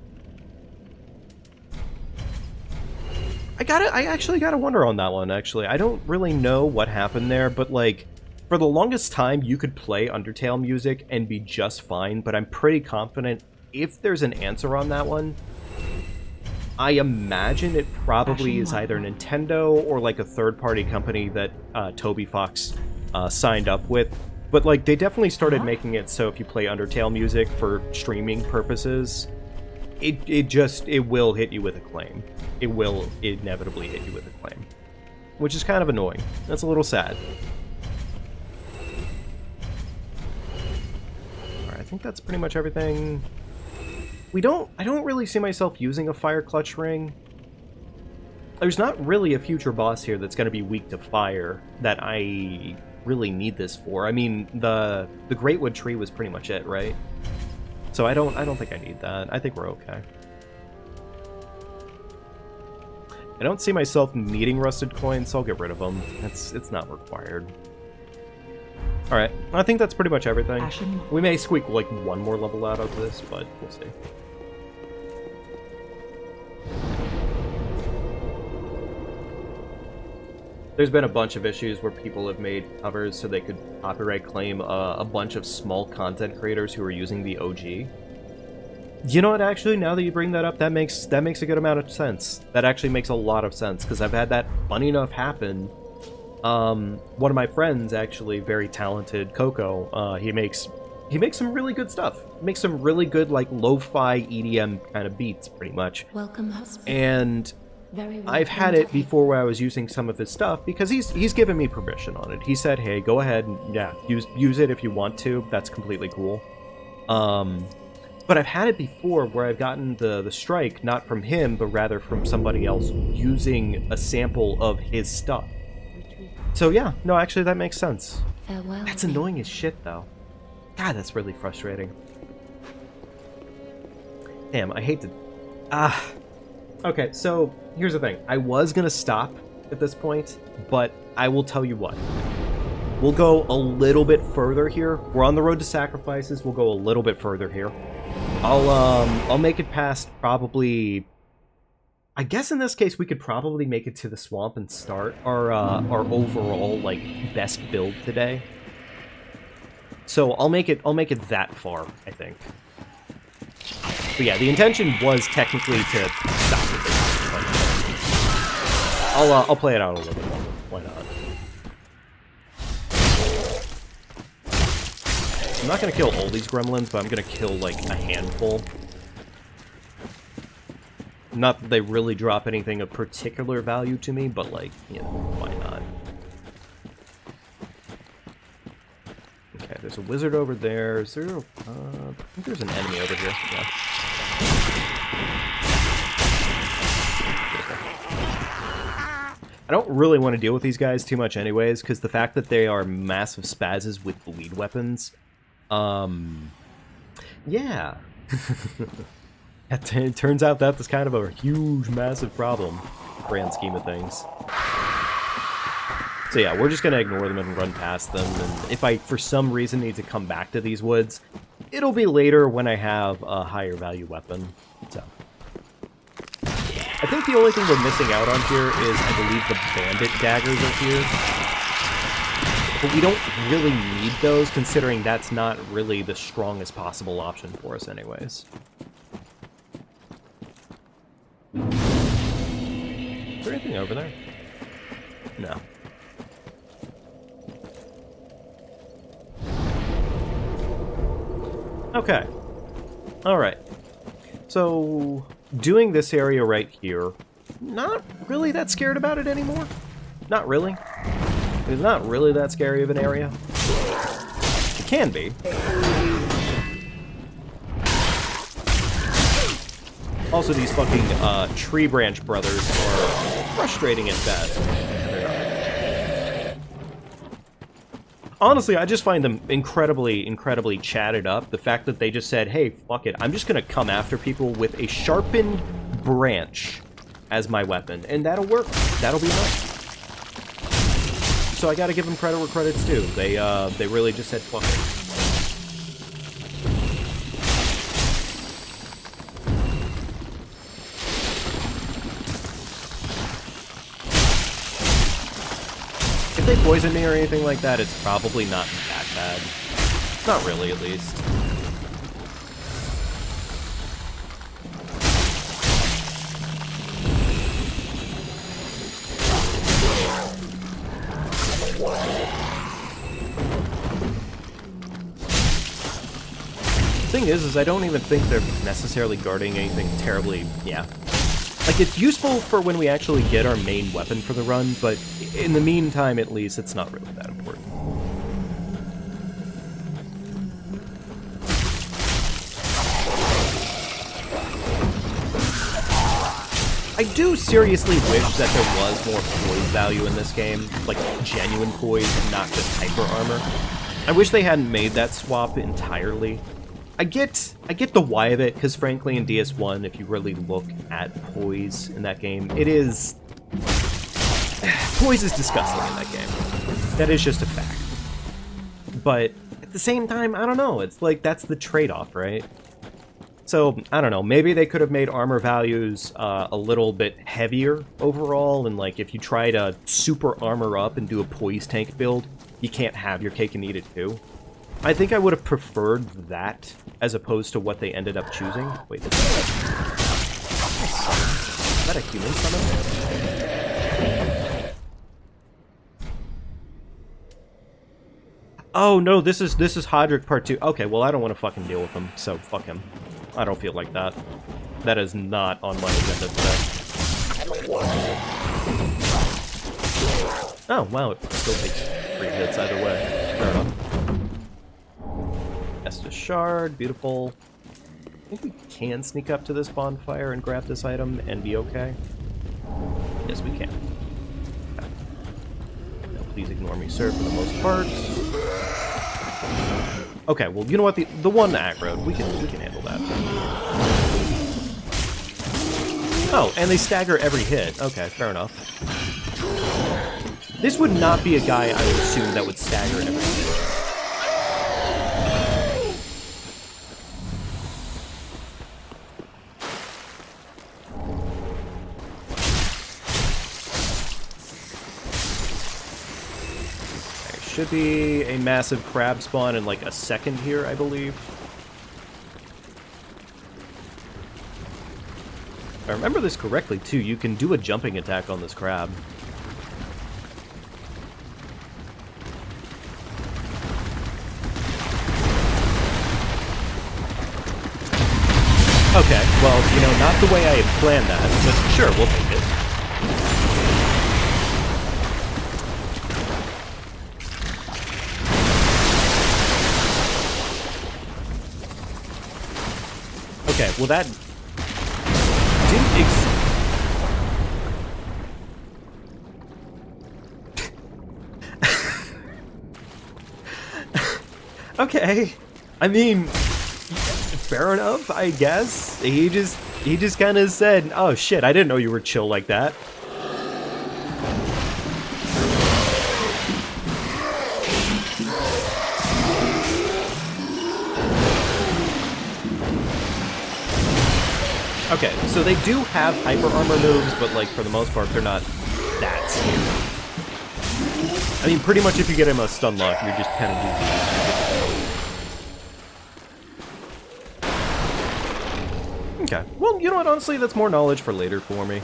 I actually gotta wonder on that one, actually. I don't really know what happened there, but, like, for the longest time, you could play Undertale music and be just fine, but I'm pretty confident if there's an answer on that one, I imagine it probably is either Nintendo or, like, a third-party company that Toby Fox signed up with. But, like, they definitely started making it so if you play Undertale music for streaming purposes, it will hit you with a claim. It will inevitably hit you with a claim. Which is kind of annoying. That's a little sad. Alright, I think that's pretty much everything. I don't really see myself using a fire clutch ring. There's not really a future boss here that's going to be weak to fire that I really need this for. I mean, the Greatwood tree was pretty much it, right? So I don't think I need that. I think we're okay. I don't see myself needing rusted coins, so I'll get rid of them. It's not required. Alright, I think that's pretty much everything. We may squeak, like, one more level out of this, but we'll see. There's been a bunch of issues where people have made covers so they could copyright claim a bunch of small content creators who are using the OG. You know what, actually, now that you bring that up, that makes a good amount of sense. That actually makes a lot of sense, because I've had that, funny enough, happen. One of my friends, actually, very talented, Coco, he makes some really good stuff. He makes some really good, like, lo-fi EDM kind of beats, pretty much. Welcome, husband. And Very well I've had it before where I was using some of his stuff, because he's given me permission on it. He said, hey, go ahead and, yeah, use it if you want to. That's completely cool. But I've had it before where I've gotten the strike, not from him, but rather from somebody else using a sample of his stuff. So yeah, no, actually that makes sense. Farewell. That's annoying as shit, though. God, that's really frustrating. Damn, I hate to... Okay, so here's the thing. I was gonna stop at this point, but I will tell you what. We'll go a little bit further here. We're on the road to sacrifices. We'll go a little bit further here. I'll make it past probably... I guess in this case we could probably make it to the swamp and start our overall, like, best build today. So I'll make it that far, I think. But yeah, the intention was technically to stop at this, but I'll play it out a little bit longer. Why not? I'm not gonna kill all these gremlins, but I'm gonna kill, like, a handful. Not that they really drop anything of particular value to me, but, like, you know, why not? Okay, there's a wizard over there. Is there a, I think there's an enemy over here. Yeah. I don't really want to deal with these guys too much anyways, because the fact that they are massive spazzes with bleed weapons, yeah. It turns out that's kind of a huge, massive problem, grand scheme of things. So yeah, we're just going to ignore them and run past them, and if I, for some reason, need to come back to these woods, it'll be later when I have a higher value weapon, so... I think the only thing we're missing out on here is, I believe, the bandit daggers are here. But we don't really need those, considering that's not really the strongest possible option for us anyways. Is there anything over there? No. Okay. Alright. So... doing this area right here, not really that scared about it anymore. Not really. It's not really that scary of an area. It can be. Also, these fucking tree branch brothers are frustrating at best. Honestly, I just find them incredibly, incredibly chatted up. The fact that they just said, hey, fuck it, I'm just gonna come after people with a sharpened branch as my weapon. And that'll work. That'll be enough. So I gotta give them credit where credit's due. They really just said, fuck it. If they poison me or anything like that, it's probably not that bad. Not really, at least. The thing is I don't even think they're necessarily guarding anything terribly, yeah. Like, it's useful for when we actually get our main weapon for the run, but in the meantime, at least, it's not really that important. I do seriously wish that there was more poise value in this game, like genuine poise, not just hyper armor. I wish they hadn't made that swap entirely. I get the why of it, because frankly in DS1, if you really look at poise in that game, it is... poise is disgusting in that game. That is just a fact. But at the same time, I don't know, it's like, that's the trade-off, right? So, I don't know, maybe they could have made armor values a little bit heavier overall, and like, if you try to super armor up and do a poise tank build, you can't have your cake and eat it too. I think I would have preferred that, as opposed to what they ended up choosing. Wait, is that a human summon? Oh no, this is Hodrick Part 2. Okay, well I don't want to fucking deal with him, so fuck him. I don't feel like that. That is not on my agenda today. Oh, wow, it still takes 3 hits either way. Fair enough. Estus Shard, beautiful. I think we can sneak up to this bonfire and grab this item and be okay. Yes, we can. Okay. Now, please ignore me, sir, for the most part. Okay, well, you know what? The one aggro, we can handle that. Oh, and they stagger every hit. Okay, fair enough. This would not be a guy I would assume that would stagger every hit. Should be a massive crab spawn in like a second here, I believe. If I remember this correctly, too, you can do a jumping attack on this crab. Well, you know, not the way I had planned that, but sure, we'll take it. Okay, well that didn't Okay, I mean, fair enough, I guess. He just kind of said, "Oh shit, I didn't know you were chill like that." Okay, so they do have hyper armor moves, but like for the most part, they're not that scary. I mean, pretty much if you get him a stun lock, you're just kind of Okay. Well, you know what? Honestly, that's more knowledge for later for me.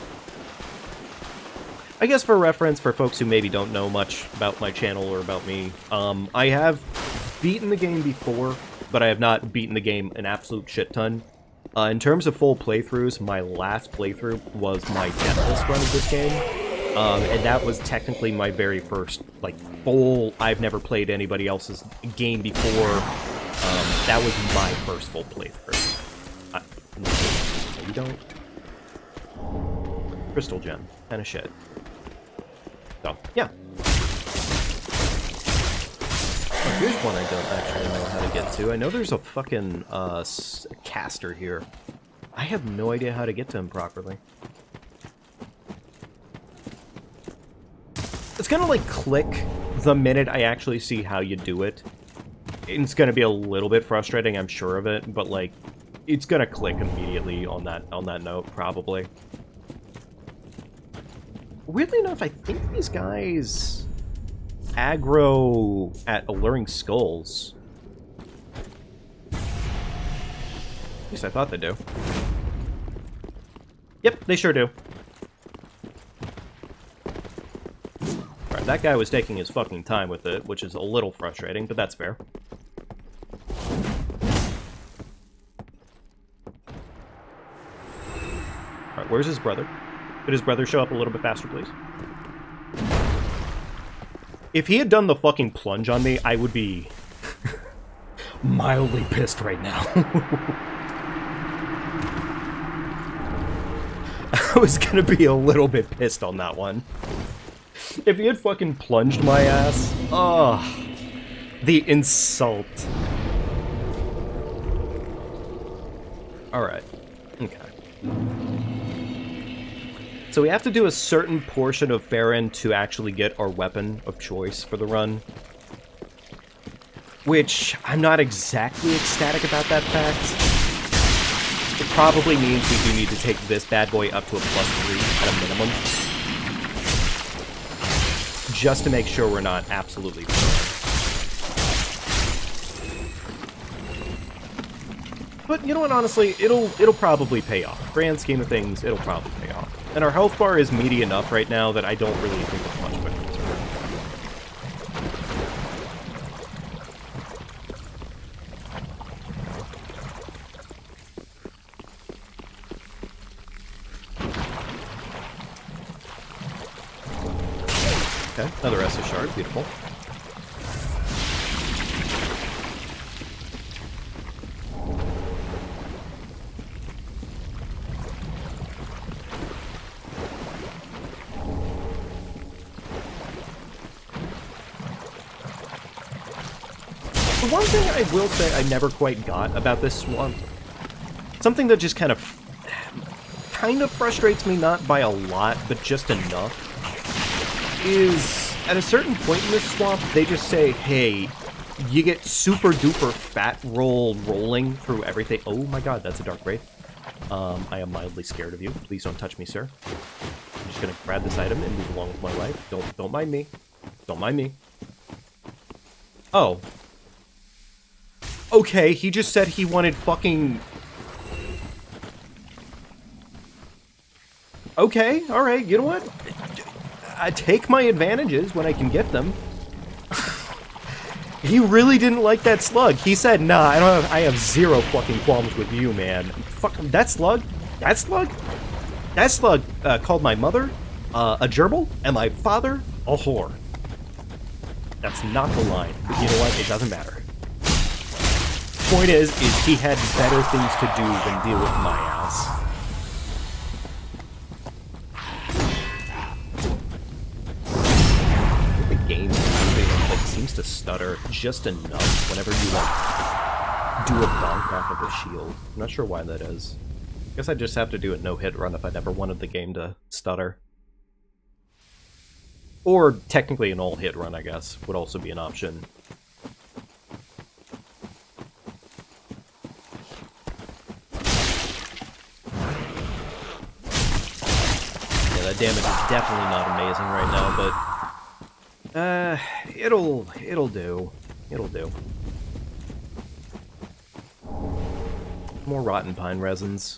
I guess for reference, for folks who maybe don't know much about my channel or about me, I have beaten the game before, but I have not beaten the game an absolute shit ton. In terms of full playthroughs, my last playthrough was my Deathless run of this game, and that was technically my very first, like, full, I've never played anybody else's game before. That was my first full playthrough. No, you don't. Crystal gem. Kind of shit. So, yeah. Oh, here's one I don't actually know how to get to. I know there's a fucking caster here. I have no idea how to get to him properly. It's gonna, like, click the minute I actually see how you do it. It's gonna be a little bit frustrating, I'm sure of it, but, like, it's gonna click immediately on that note, probably. Weirdly enough, I think these guys aggro at Alluring Skulls. At least I thought they do. Yep, they sure do. Alright, that guy was taking his fucking time with it, which is a little frustrating, but that's fair. Alright, where's his brother? Could his brother show up a little bit faster, please? If he had done the fucking plunge on me, I would be mildly pissed right now. I was gonna be a little bit pissed on that one. If he had fucking plunged my ass, oh, the insult. Alright, okay. So we have to do a certain portion of Farron to actually get our weapon of choice for the run. Which, I'm not exactly ecstatic about that fact. It probably means we do need to take this bad boy up to a +3 at a minimum. Just to make sure we're not absolutely full. But, you know what, honestly, it'll probably pay off. Grand scheme of things, it'll probably pay off. And our health bar is meaty enough right now that I don't really think it's much of a concern. Okay, another Estus shard, beautiful. One thing I will say I never quite got about this swamp, something that just kind of frustrates me, not by a lot, but just enough, is at a certain point in this swamp, they just say, hey, you get super duper fat rolling through everything. Oh my god, that's a Dark Wraith. I am mildly scared of you. Please don't touch me, sir. I'm just gonna grab this item and move along with my life. Don't mind me. Don't mind me. Oh. Okay, he just said he wanted fucking... Okay, alright, you know what? I take my advantages when I can get them. He really didn't like that slug. He said, nah, I have zero fucking qualms with you, man. Fuck, that slug? That slug? That slug called my mother a gerbil and my father a whore. That's not the line. But you know what? It doesn't matter. Point is he had better things to do than deal with my ass. The game like seems to stutter just enough whenever you like do a bonk off of a shield. I'm not sure why that is. I guess I just have to do it no hit run if I never wanted the game to stutter. Or technically an all hit run, I guess, would also be an option. Yeah, that damage is definitely not amazing right now, but it'll do. It'll do. More rotten pine resins.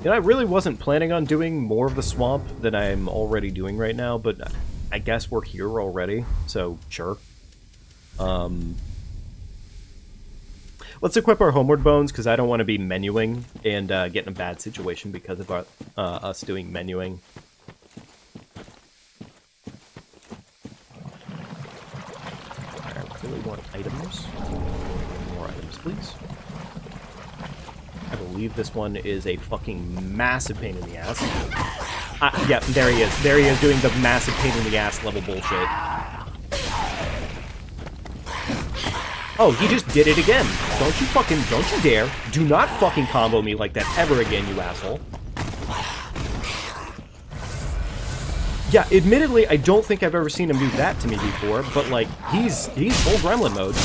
You know, I really wasn't planning on doing more of the swamp than I'm already doing right now, but I guess we're here already, so sure. Let's equip our homeward bones, because I don't want to be menuing and get in a bad situation because of us doing menuing. I really want items. More items, please. I believe this one is a fucking massive pain in the ass. Yeah, there he is. There he is doing the massive pain in the ass level bullshit. Oh, he just did it again. Don't you dare. Do not fucking combo me like that ever again, you asshole. Yeah, admittedly, I don't think I've ever seen him do that to me before, but like, he's full gremlin mode.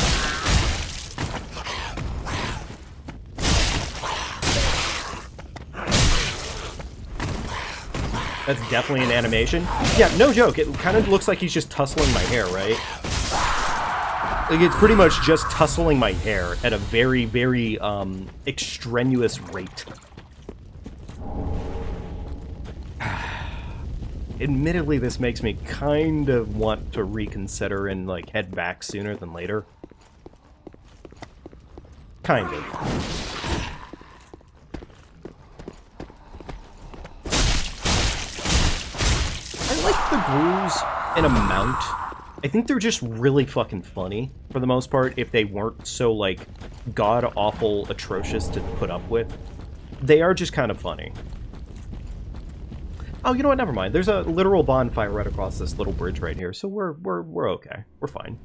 That's definitely an animation. Yeah, no joke. It kind of looks like he's just tussling my hair, right? Like, it's pretty much just tussling my hair at a very, very, extraneous rate. Admittedly, this makes me kind of want to reconsider and, like, head back sooner than later. Kind of. The grooves and amount, I think they're just really fucking funny for the most part if they weren't so like god-awful atrocious to put up with. They are just kind of funny. Oh, you know what, never mind. There's a literal bonfire right across this little bridge right here, so we're okay. We're fine.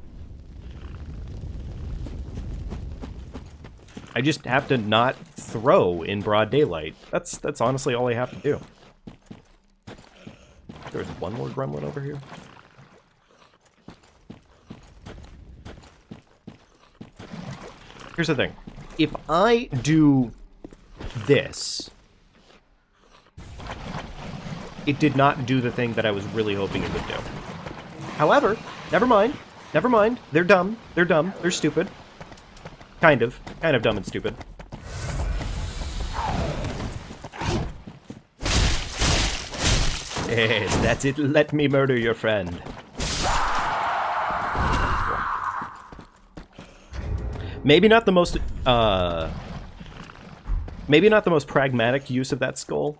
I just have to not throw in broad daylight. That's honestly all I have to do. There's one more gremlin over here. Here's the thing. If I do this, it did not do the thing that I was really hoping it would do. However, never mind. Never mind. They're dumb. They're dumb. They're stupid. Kind of dumb and stupid. Yes, that's it. Let me murder your friend. Maybe not the most, maybe not the most pragmatic use of that skull.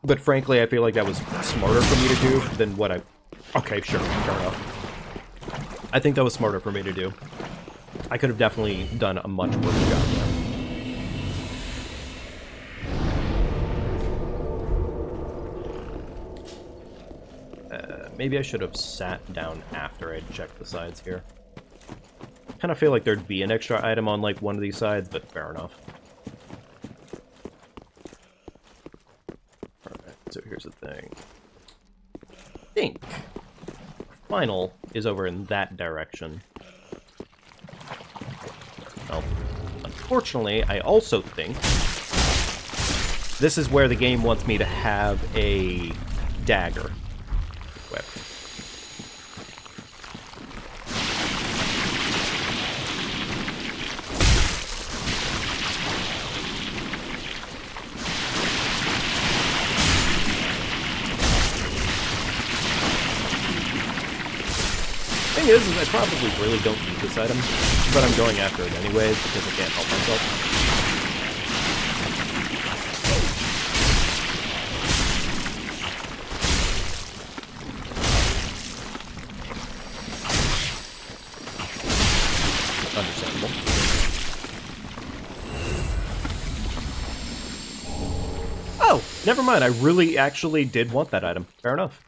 But frankly, I feel like that was smarter for me to do than what I... Okay, sure, fair enough. I think that was smarter for me to do. I could have definitely done a much worse job there. Maybe I should have sat down after I'd checked the sides here. Kind of feel like there'd be an extra item on, like, one of these sides, but fair enough. Alright, so here's the thing. I think final is over in that direction. Well, unfortunately, I also think this is where the game wants me to have a dagger. thing is I probably really don't need this item, but I'm going after it anyways because I can't help myself. Understandable. Oh, never mind. I really actually did want that item. Fair enough.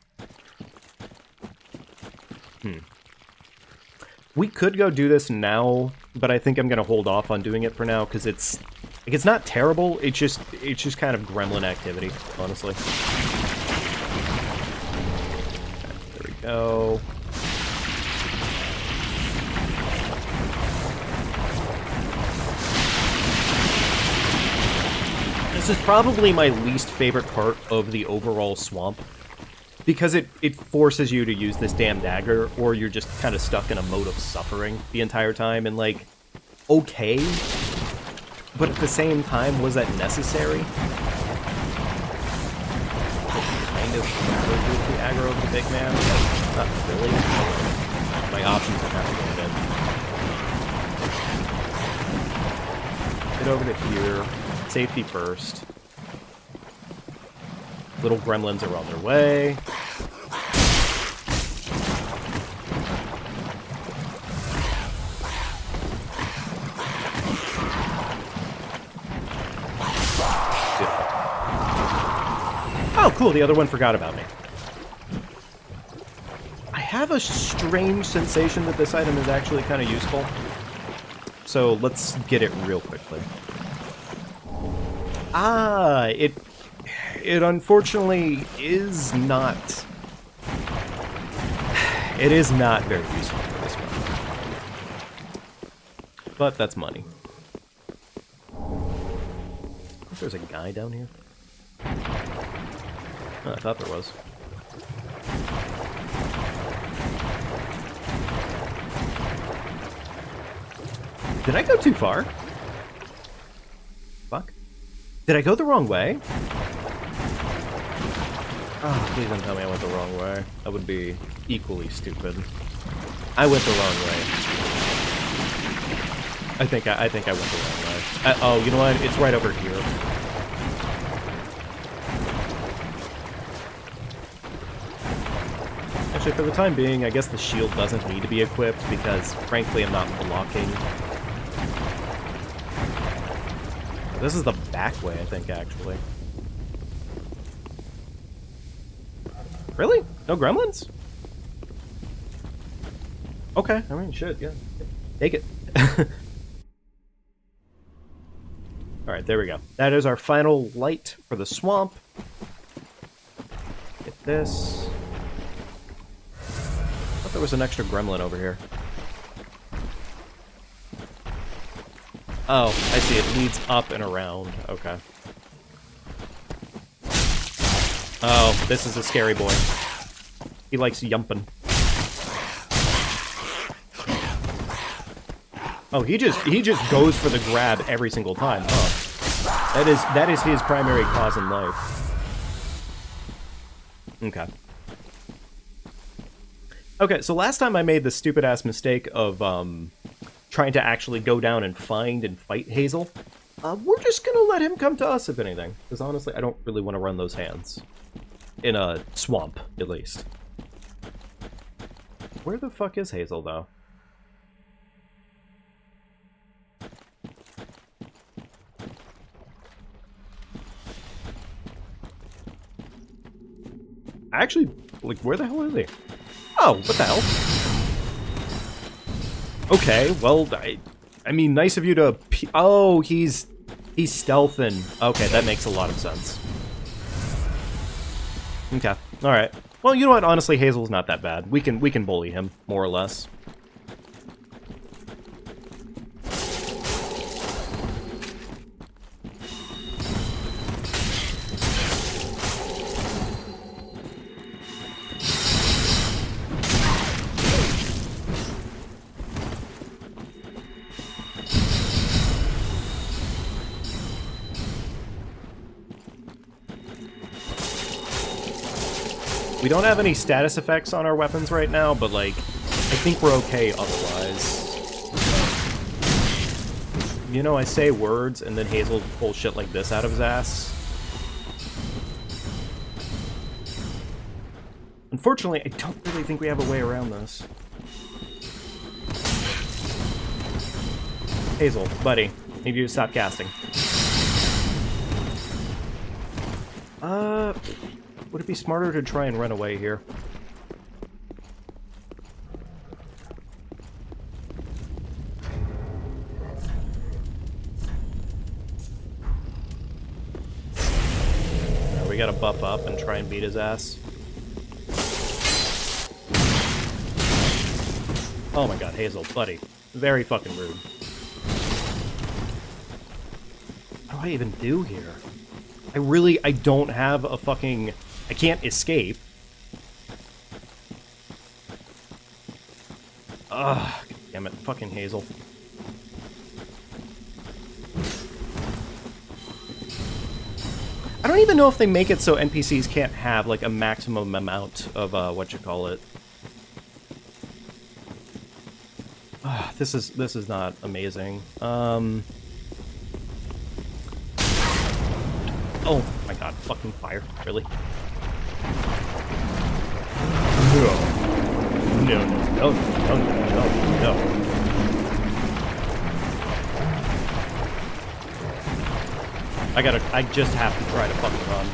We could go do this now, but I think I'm gonna hold off on doing it for now because it's like it's not terrible. It's just kind of gremlin activity, honestly. Okay, there we go. This is probably my least favorite part of the overall swamp, because it forces you to use this damn dagger, or you're just kind of stuck in a mode of suffering the entire time, and like, okay, but at the same time, was that necessary? Kind of the aggro of the big man, but not really. My options are kind of limited. Get over to here. Safety first. Little gremlins are on their way. Oh, cool, the other one forgot about me. I have a strange sensation that this item is actually kind of useful. So let's get it real quickly. Ah, it unfortunately is not... It is not very useful for this one. But that's money. I think there's a guy down here. Oh, I thought there was. Did I go too far? Fuck. Did I go the wrong way? Oh, please don't tell me I went the wrong way. That would be equally stupid. I went the wrong way. I think I went the wrong way. Oh, you know what? It's right over here. Actually, for the time being, I guess the shield doesn't need to be equipped because, frankly, I'm not blocking. This is the back way, I think, actually. Really? No gremlins? Okay, I mean, shit, yeah. Take it. Alright, there we go. That is our final light for the swamp. Get this. I thought there was an extra gremlin over here. Oh, I see. It leads up and around. Okay. Oh, this is a scary boy. He likes yumping. Oh, he just goes for the grab every single time. Oh, that is his primary cause in life. Okay. Okay, so last time I made the stupid ass mistake of trying to actually go down and find and fight Hazel. We're just gonna let him come to us, if anything. Because honestly, I don't really want to run those hands. In a swamp, at least. Where the fuck is Hazel, though? Actually, like, where the hell is he? Oh, what the hell? Okay, well, I mean, nice of you to... Oh, he's stealthing. Okay, that makes a lot of sense. Okay, alright. Well, you know what? Honestly, Hazel's not that bad. We can bully him, more or less. We don't have any status effects on our weapons right now, but, like, think we're okay otherwise. You know, I say words, and then Hazel pulls shit like this out of his ass. Unfortunately, I don't really think we have a way around this. Hazel, buddy, need you to stop casting. Would it be smarter to try and run away here? We gotta buff up and try and beat his ass. Oh my god, Hazel, buddy. Very fucking rude. What do I even do here? I don't have a fucking... I can't escape. Ugh, damn it, fucking Hazel. I don't even know if they make it so NPCs can't have, like, a maximum amount of, whatchamacallit. This is not amazing. Oh my god, fucking fire, really? No. I just have to try to fucking run.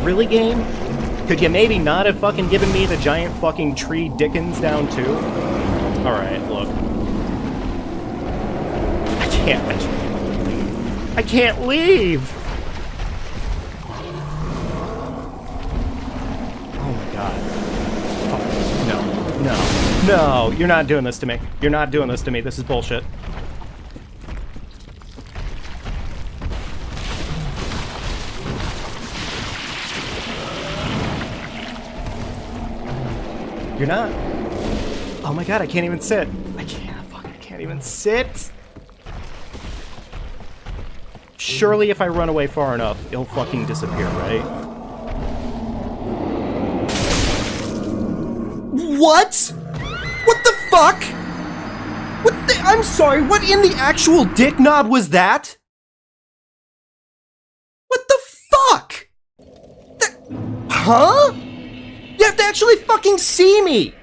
Really, game? Could you maybe not have fucking given me the giant fucking tree Dickens down too? Alright, look. I can't leave! Oh my god. Oh, no, you're not doing this to me. You're not doing this to me. This is bullshit. You're not. Oh my god, I can't even sit. I can't even sit. Surely if I run away far enough, it'll fucking disappear, right? What? What the fuck? What the— I'm sorry, what in the actual dick knob was that? What the fuck? Huh? You have to actually fucking see me!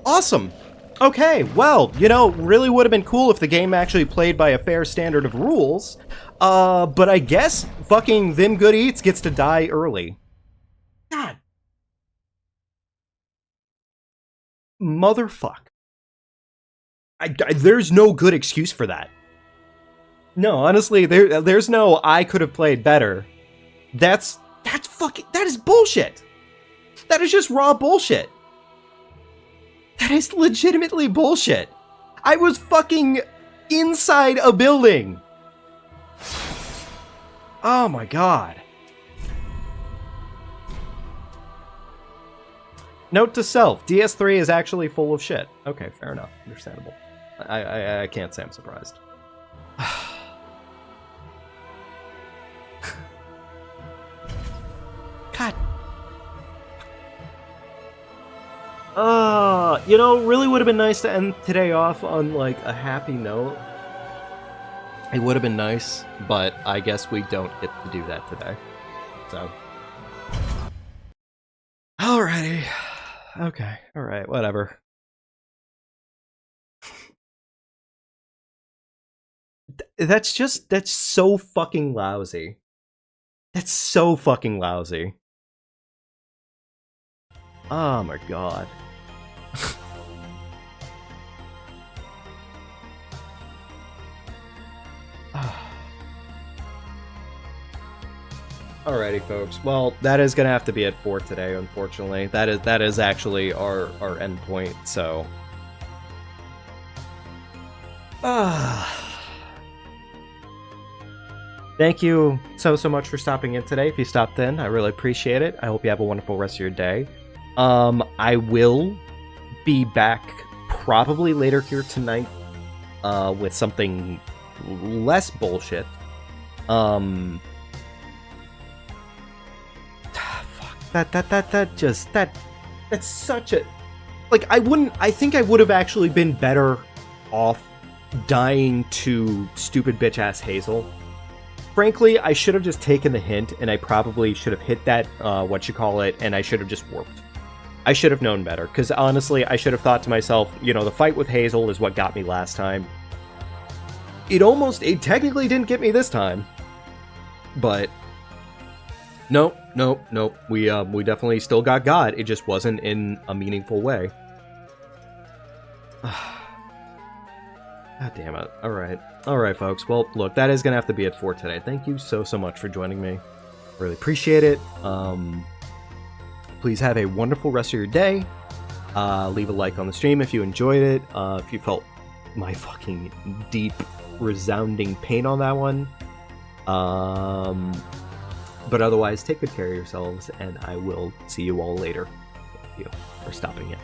Awesome. Okay, well, you know, really would have been cool if the game actually played by a fair standard of rules. But I guess fucking Them Good Eats gets to die early. God. Motherfuck. There's no good excuse for that. No, honestly, there's no I could have played better. That's fucking— that is bullshit. That is just raw bullshit. That is legitimately bullshit. I was fucking inside a building. Oh my god. Note to self, DS3 is actually full of shit. Okay, fair enough. Understandable. I can't say I'm surprised. God. You know, really would have been nice to end today off on, like, a happy note. It would have been nice, but I guess we don't get to do that today. So. Alrighty. Okay, alright, whatever. That's so fucking lousy. That's so fucking lousy. Oh my god. Alrighty, folks. Well, that is gonna have to be it for today, unfortunately. That is actually our end point, so. Thank you so much for stopping in today. If you stopped in, I really appreciate it. I hope you have a wonderful rest of your day. I will be back probably later here tonight with something less bullshit. Fuck, that's such a, like, I think I would have actually been better off dying to stupid bitch ass Hazel. Frankly, I should have just taken the hint, and I probably should have hit that, and I should have just warped. I should have known better, because honestly, I should have thought to myself, you know, the fight with Hazel is what got me last time. It technically didn't get me this time. But, nope. We definitely still got God. It just wasn't in a meaningful way. God damn it. Alright, folks. Well, look, that is going to have to be it for today. Thank you so much for joining me. Really appreciate it. Please have a wonderful rest of your day. Leave a like on the stream if you enjoyed it. If you felt my fucking deep, resounding pain on that one. But otherwise, take good care of yourselves, and I will see you all later. Thank you for stopping in.